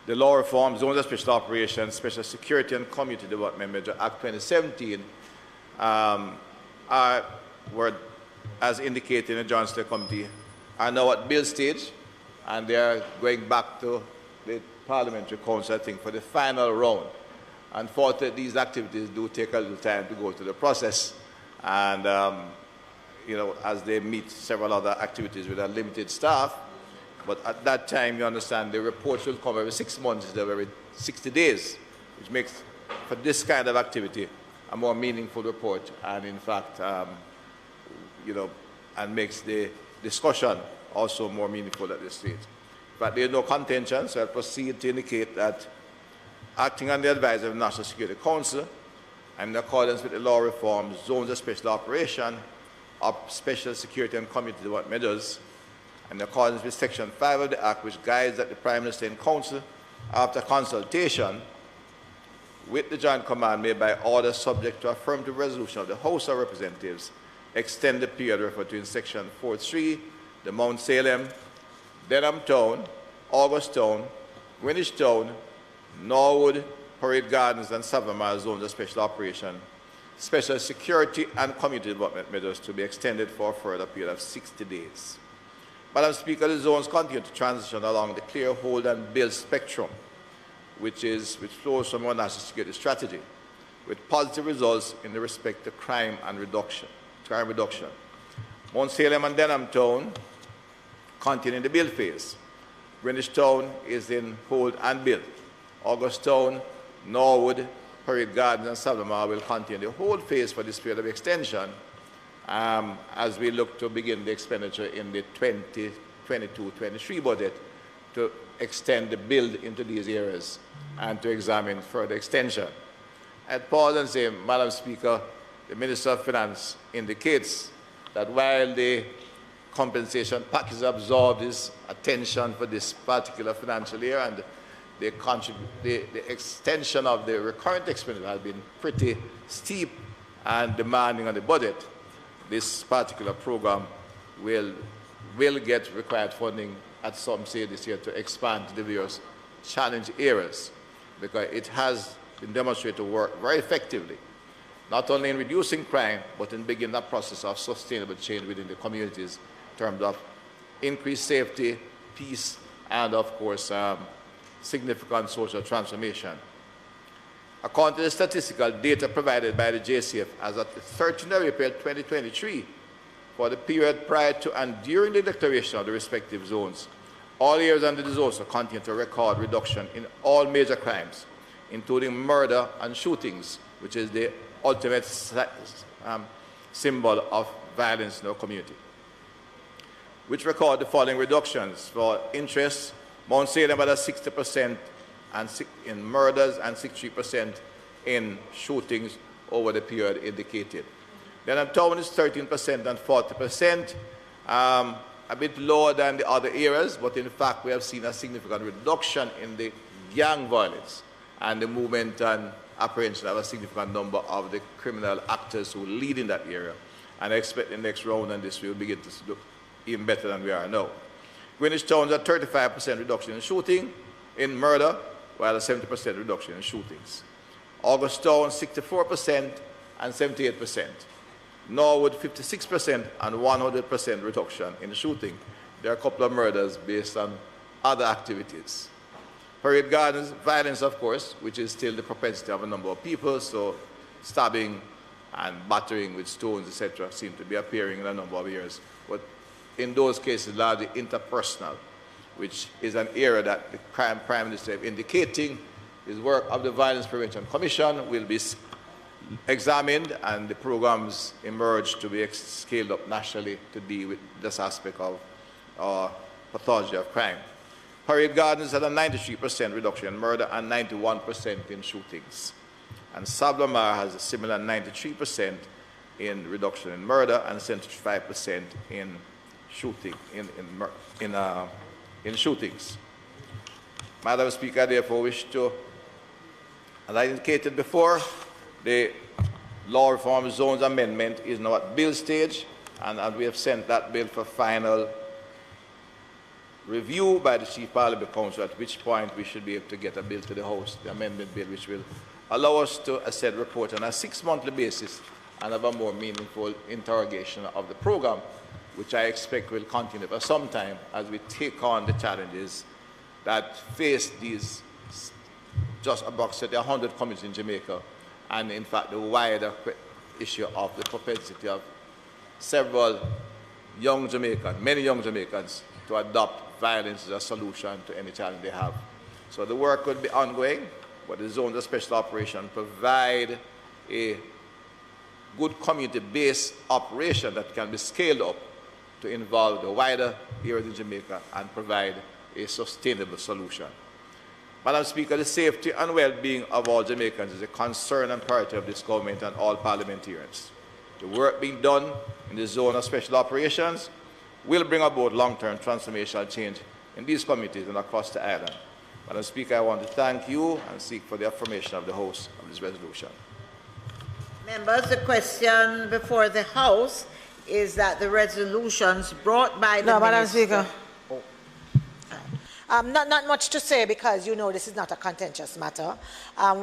the law reform, zones of special operation, special security and community development measure, Act 2017, were, as indicated in the Joint State Committee, are now at bill stage, and they are going back to the Parliamentary Council, I think, for the final round. Unfortunately, these activities do take a little time to go through the process, and as they meet several other activities with a limited staff. But at that time, you understand, the reports will come every 6 months instead of every 60 days, which makes, for this kind of activity, a more meaningful report, and in fact, and makes the discussion also more meaningful at this stage. But there is no contention, so I'll proceed to indicate that, acting on the advice of the National Security Council, and in accordance with the law reform, zones of special operation of special security and community development measures, and in accordance with Section 5 of the Act, which guides that the Prime Minister and Council, after consultation with the Joint Command made by order subject to affirmative resolution of the House of Representatives, extend the period referred to in Section 4.3, the Mount Salem, Denham Town, August Town, Greenwich Town, Norwood, Parade Gardens, and Savamar zones of special operation, special security and community development measures to be extended for a further period of 60 days. Madam Speaker, the zones continue to transition along the clear, hold, and build spectrum, which flows from our national security strategy, with positive results in the respect to crime reduction. Mount Salem and Denham Town continue in the build phase. Greenwich Town is in hold and build. August Town, Norwood, Parade Gardens, and Savamar will continue the hold phase for this period of extension as we look to begin the expenditure in the 2022-23 budget to extend the build into these areas and to examine further extension. I'd pause and say, Madam Speaker, the Minister of Finance indicates that while the compensation package absorbed his attention for this particular financial year, and the extension of the recurrent expenditure has been pretty steep and demanding on the budget, this particular program will get required funding at some stage this year to expand to the various challenge areas, because it has been demonstrated to work very effectively, not only in reducing crime, but in beginning that process of sustainable change within the communities in terms of increased safety, peace, and of course, significant social transformation. According to the statistical data provided by the JCF as of the 13th of April 2023, for the period prior to and during the declaration of the respective zones, all areas under the zones continue to record reduction in all major crimes, including murder and shootings, which is the ultimate symbol of violence in our community, which record the following reductions. For interest, Mount Salem had a 60% in murders and 63% in shootings over the period indicated. Denham Town is 13% and 40%, a bit lower than the other areas, but in fact we have seen a significant reduction in the gang violence and the movement and apprehension of a significant number of the criminal actors who lead in that area. And I expect the next round and this will begin to look even better than we are now. Greenwich Town has a 35% reduction in shooting, in murder, while a 70% reduction in shootings. August Town, 64% and 78%. nor would 56% and 100% reduction in shooting. There are a couple of murders based on other activities. Parade Gardens, violence, of course, which is still the propensity of a number of people, so stabbing and battering with stones, etc., seem to be appearing in a number of areas. But in those cases, largely interpersonal, which is an area that the Prime Minister is indicating his work of the Violence Prevention Commission will be examined and the programs emerge to be scaled up nationally to deal with this aspect of pathology of crime. Parade Gardens had a 93% reduction in murder and 91% in shootings. And Sablamar has a similar 93% in reduction in murder and 75% in shooting in shootings. Madam Speaker, I therefore wish to, as I indicated before, the Law Reform Zones Amendment is now at bill stage, and we have sent that bill for final review by the Chief Parliament Council, at which point we should be able to get a bill to the House, the amendment bill, which will allow us to assess report on a 6-monthly basis and have a more meaningful interrogation of the program, which I expect will continue for some time as we take on the challenges that face these just approximately 100 communities in Jamaica, and in fact the wider issue of the propensity of several young Jamaicans, many young Jamaicans, to adopt violence as a solution to any challenge they have. So the work could be ongoing, but the zones of special operation provide a good community-based operation that can be scaled up to involve the wider areas in Jamaica and provide a sustainable solution. Madam Speaker, the safety and well-being of all Jamaicans is a concern and priority of this government and all parliamentarians. The work being done in the zone of special operations will bring about long-term transformational change in these communities and across the island. Madam Speaker, I want to thank you and seek for the affirmation of the House of this resolution.
Members, the question before the House is that the resolutions brought by the
Madam
Minister...
Speaker. Not much to say because, you know, this is not a contentious matter.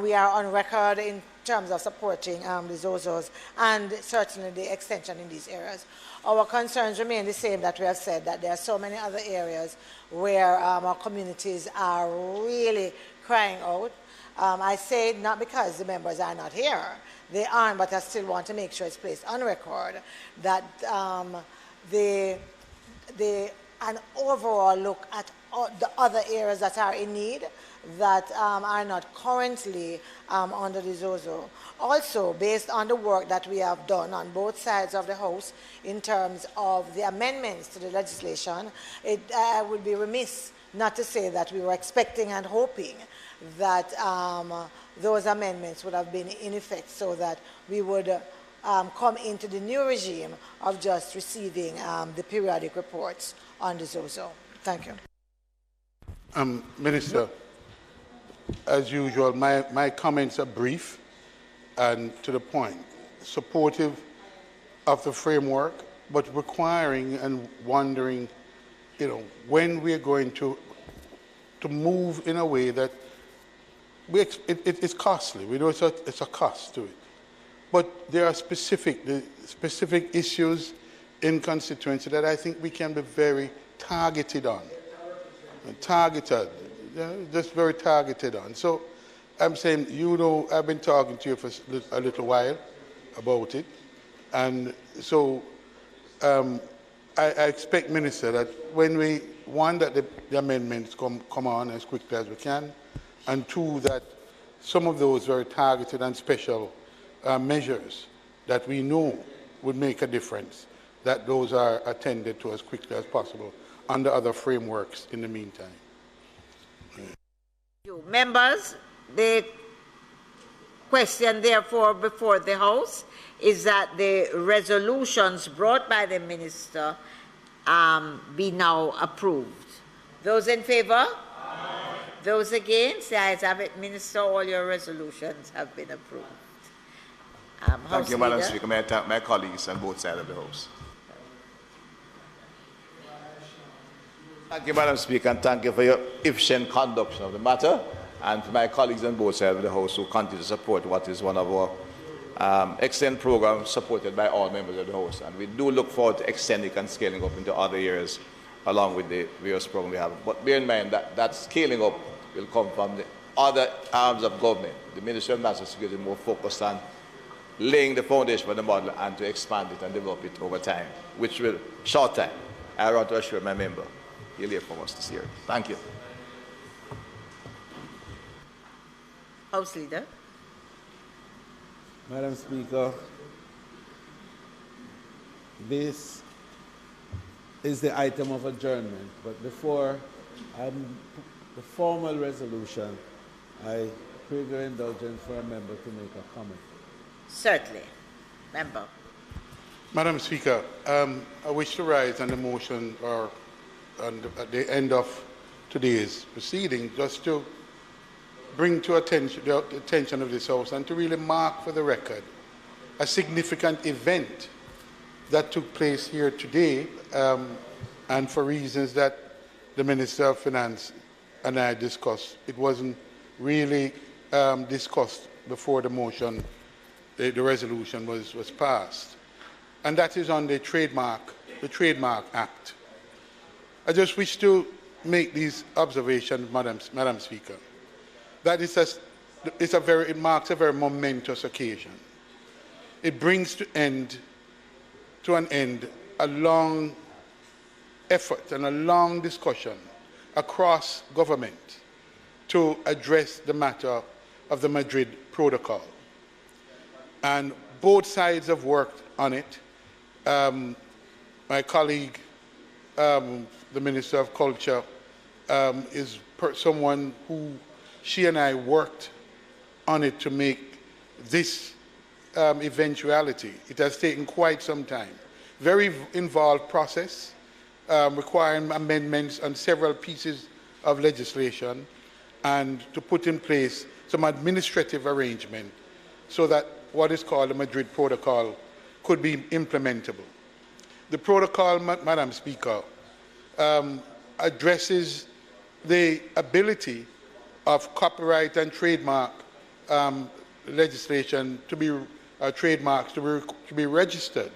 We are on record in terms of supporting the ZOZOs and certainly the extension in these areas. Our concerns remain the same that we have said, that there are so many other areas where our communities are really crying out. I say it not because the members are not here. They aren't, but I still want to make sure it's placed on record that an overall look at the other areas that are in need that are not currently under the ZOZO. Also, based on the work that we have done on both sides of the House in terms of the amendments to the legislation, I would be remiss not to say that we were expecting and hoping that those amendments would have been in effect so that we would come into the new regime of just receiving the periodic reports on the ZOZO. Thank you.
Minister, as usual, my comments are brief and to the point, supportive of the framework, but requiring and wondering, you know, when we are going to move in a way that it's costly. We know it's a cost to it, but there are specific issues in constituency that I think we can be very targeted on. Just very targeted on. So I'm saying, you know, I've been talking to you for a little while about it. And so I expect, Minister, that when one, that the amendments come on as quickly as we can, and two, that some of those very targeted and special measures that we know would make a difference, that those are attended to as quickly as possible under other frameworks in the meantime.
Members, the question therefore before the House is that the resolutions brought by the Minister be now approved. Those in favour? Aye. Those against? The ayes have it. Minister, all your resolutions have been approved.
Thank you, Madam Speaker. May I thank my colleagues on both sides of the House. Thank you, Madam Speaker, and thank you for your efficient conduction of the matter, and to my colleagues on both sides of the House who continue to support what is one of our excellent program supported by all members of the House. And we do look forward to extending and scaling up into other areas along with the various programs we have. But bear in mind that that scaling up will come from the other arms of government. The Ministry of National Security is more focused on laying the foundation for the model and to expand it and develop it over time, which will, short time. I want to assure my member, he'll hear from us this year. Thank you.
House Leader.
Madam Speaker, this is the item of adjournment, but before the formal resolution, I crave your indulgence for a member to make a comment.
Certainly. Member.
Madam Speaker, I wish to rise on the motion or at the end of today's proceeding just to bring to the attention of this House and to really mark for the record a significant event that took place here today, and for reasons that the Minister of Finance and I discussed. It wasn't really discussed before the motion, the resolution was passed. And that is on the Trademark Act. I just wish to make these observations, Madam Speaker. That it marks a very momentous occasion. It brings to an end a long effort and a long discussion across government to address the matter of the Madrid Protocol. And both sides have worked on it. My colleague, the Minister of Culture, is someone who she and I worked on it to make this eventuality. It has taken quite some time. Very involved process, requiring amendments on several pieces of legislation and to put in place some administrative arrangement so that what is called the Madrid Protocol could be implementable. The protocol, Madam Speaker, addresses the ability of copyright and trademark legislation to be trademarks to be registered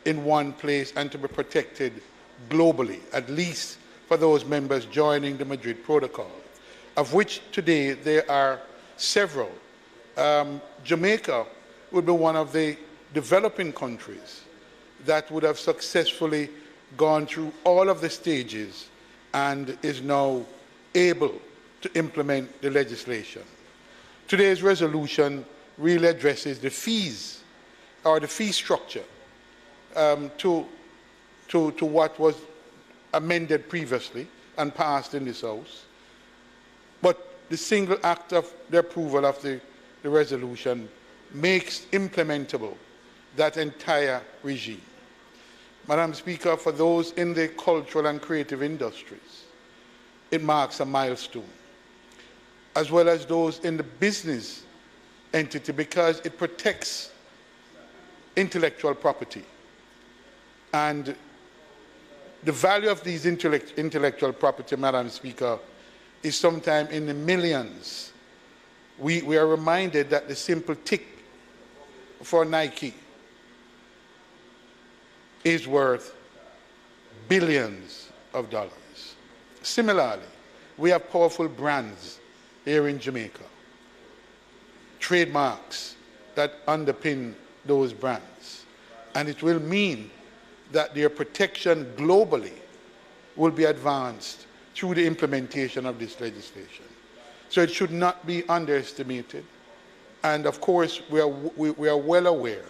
in one place and to be protected globally, at least for those members joining the Madrid Protocol, of which today there are several. Jamaica would be one of the developing countries that would have successfully gone through all of the stages and is now able to implement the legislation. Today's resolution really addresses the fees or the fee structure to what was amended previously and passed in this House. But the single act of the approval of the resolution makes implementable that entire regime. Madam Speaker, for those in the cultural and creative industries, it marks a milestone, as well as those in the business entity, because it protects intellectual property. And the value of these intellectual property, Madam Speaker, is sometime in the millions. We are reminded that the simple tick for Nike is worth billions of dollars. Similarly, we have powerful brands here in Jamaica, trademarks that underpin those brands. And it will mean that their protection globally will be advanced through the implementation of this legislation. So it should not be underestimated. And of course, we are well aware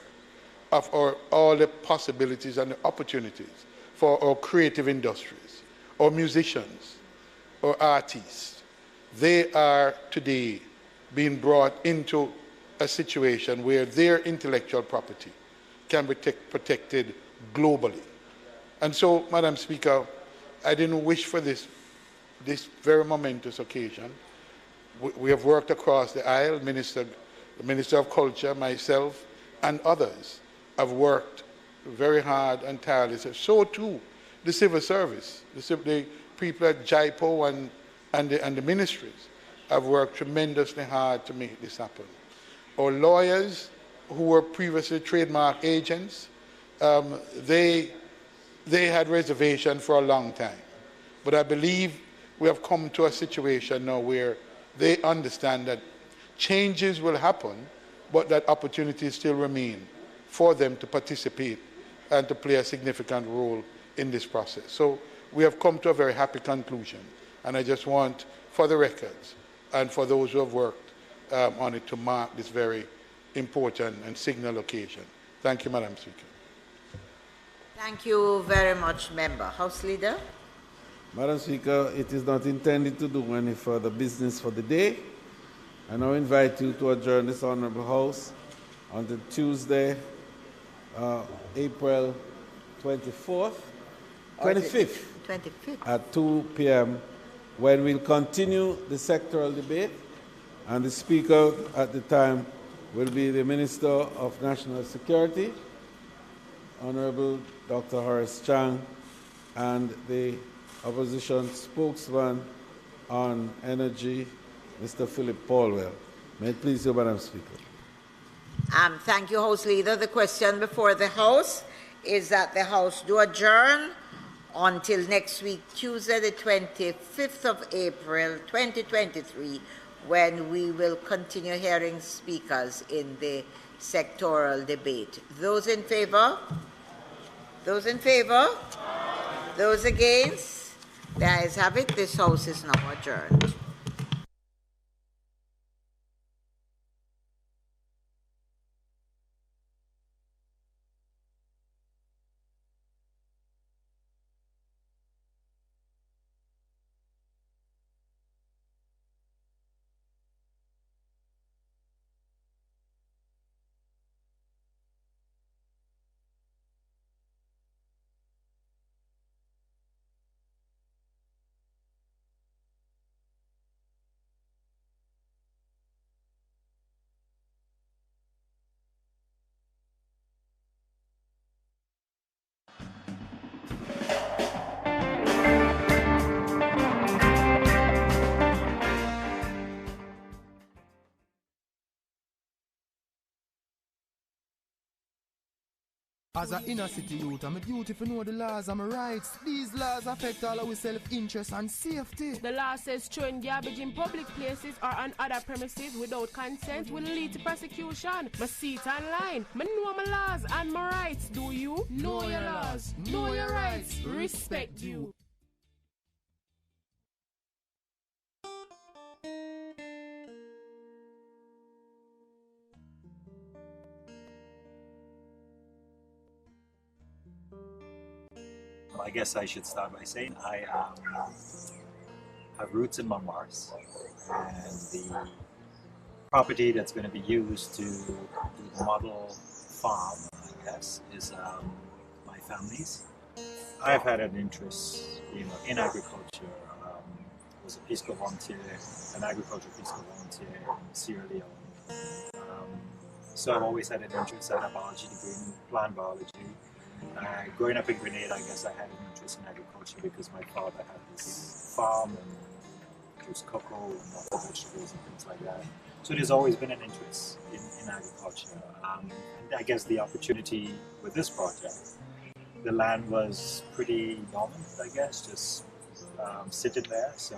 of all the possibilities and the opportunities for our creative industries, our musicians, our artists. They are today being brought into a situation where their intellectual property can be protected globally. And so, Madam Speaker, I didn't wish for this very momentous occasion. We have worked across the aisle, the Minister of Culture, myself, and others have worked very hard and tirelessly. So too, the civil service, the people at JIPO and the ministries have worked tremendously hard to make this happen. Our lawyers who were previously trademark agents, they had reservation for a long time. But I believe we have come to a situation now where they understand that changes will happen, but that opportunities still remain for them to participate and to play a significant role in this process. So we have come to a very happy conclusion. And I just want, for the records and for those who have worked on it, to mark this very important and signal occasion. Thank you, Madam Speaker.
Thank you very much, Member. House Leader.
Madam Speaker, it is not intended to do any further business for the day. I now invite you to adjourn this Honourable House on Tuesday, April 25th at 2 p.m. when we'll continue the sectoral debate, and the Speaker at the time will be the Minister of National Security, Honourable Dr. Horace Chang, and the Opposition Spokesman on Energy, Mr. Philip Paulwell. May it please you, Madam Speaker.
Thank you, House Leader. The question before the House is that the House do adjourn until next week, Tuesday, the 25th of April, 2023, when we will continue hearing speakers in the sectoral debate. Those in favor? Those in favor? Those against? The ayes have it. This House is now adjourned.
As an inner city youth, I'm a duty to know the laws and my rights. These laws affect all our self-interest and safety.
The law says throwing garbage in public places or on other premises without consent will lead to prosecution. I see it online. I know my laws and my rights. Do you? Know your laws. Know your rights. Respect you.
I guess I should start by saying I have roots in Montmartre, and the property that's going to be used to do the model farm, I guess, is my family's. I've had an interest, in agriculture. I was a Peace Corps volunteer, an agriculture Peace Corps volunteer in Sierra Leone. So I've always had an interest. I had a biology degree in plant biology. Growing up in Grenada, I guess I had an interest in agriculture because my father had this farm and there was cocoa and lots of vegetables and things like that. So there's always been an interest in agriculture. And I guess the opportunity with this project, the land was pretty dormant, I guess, just sitting there. So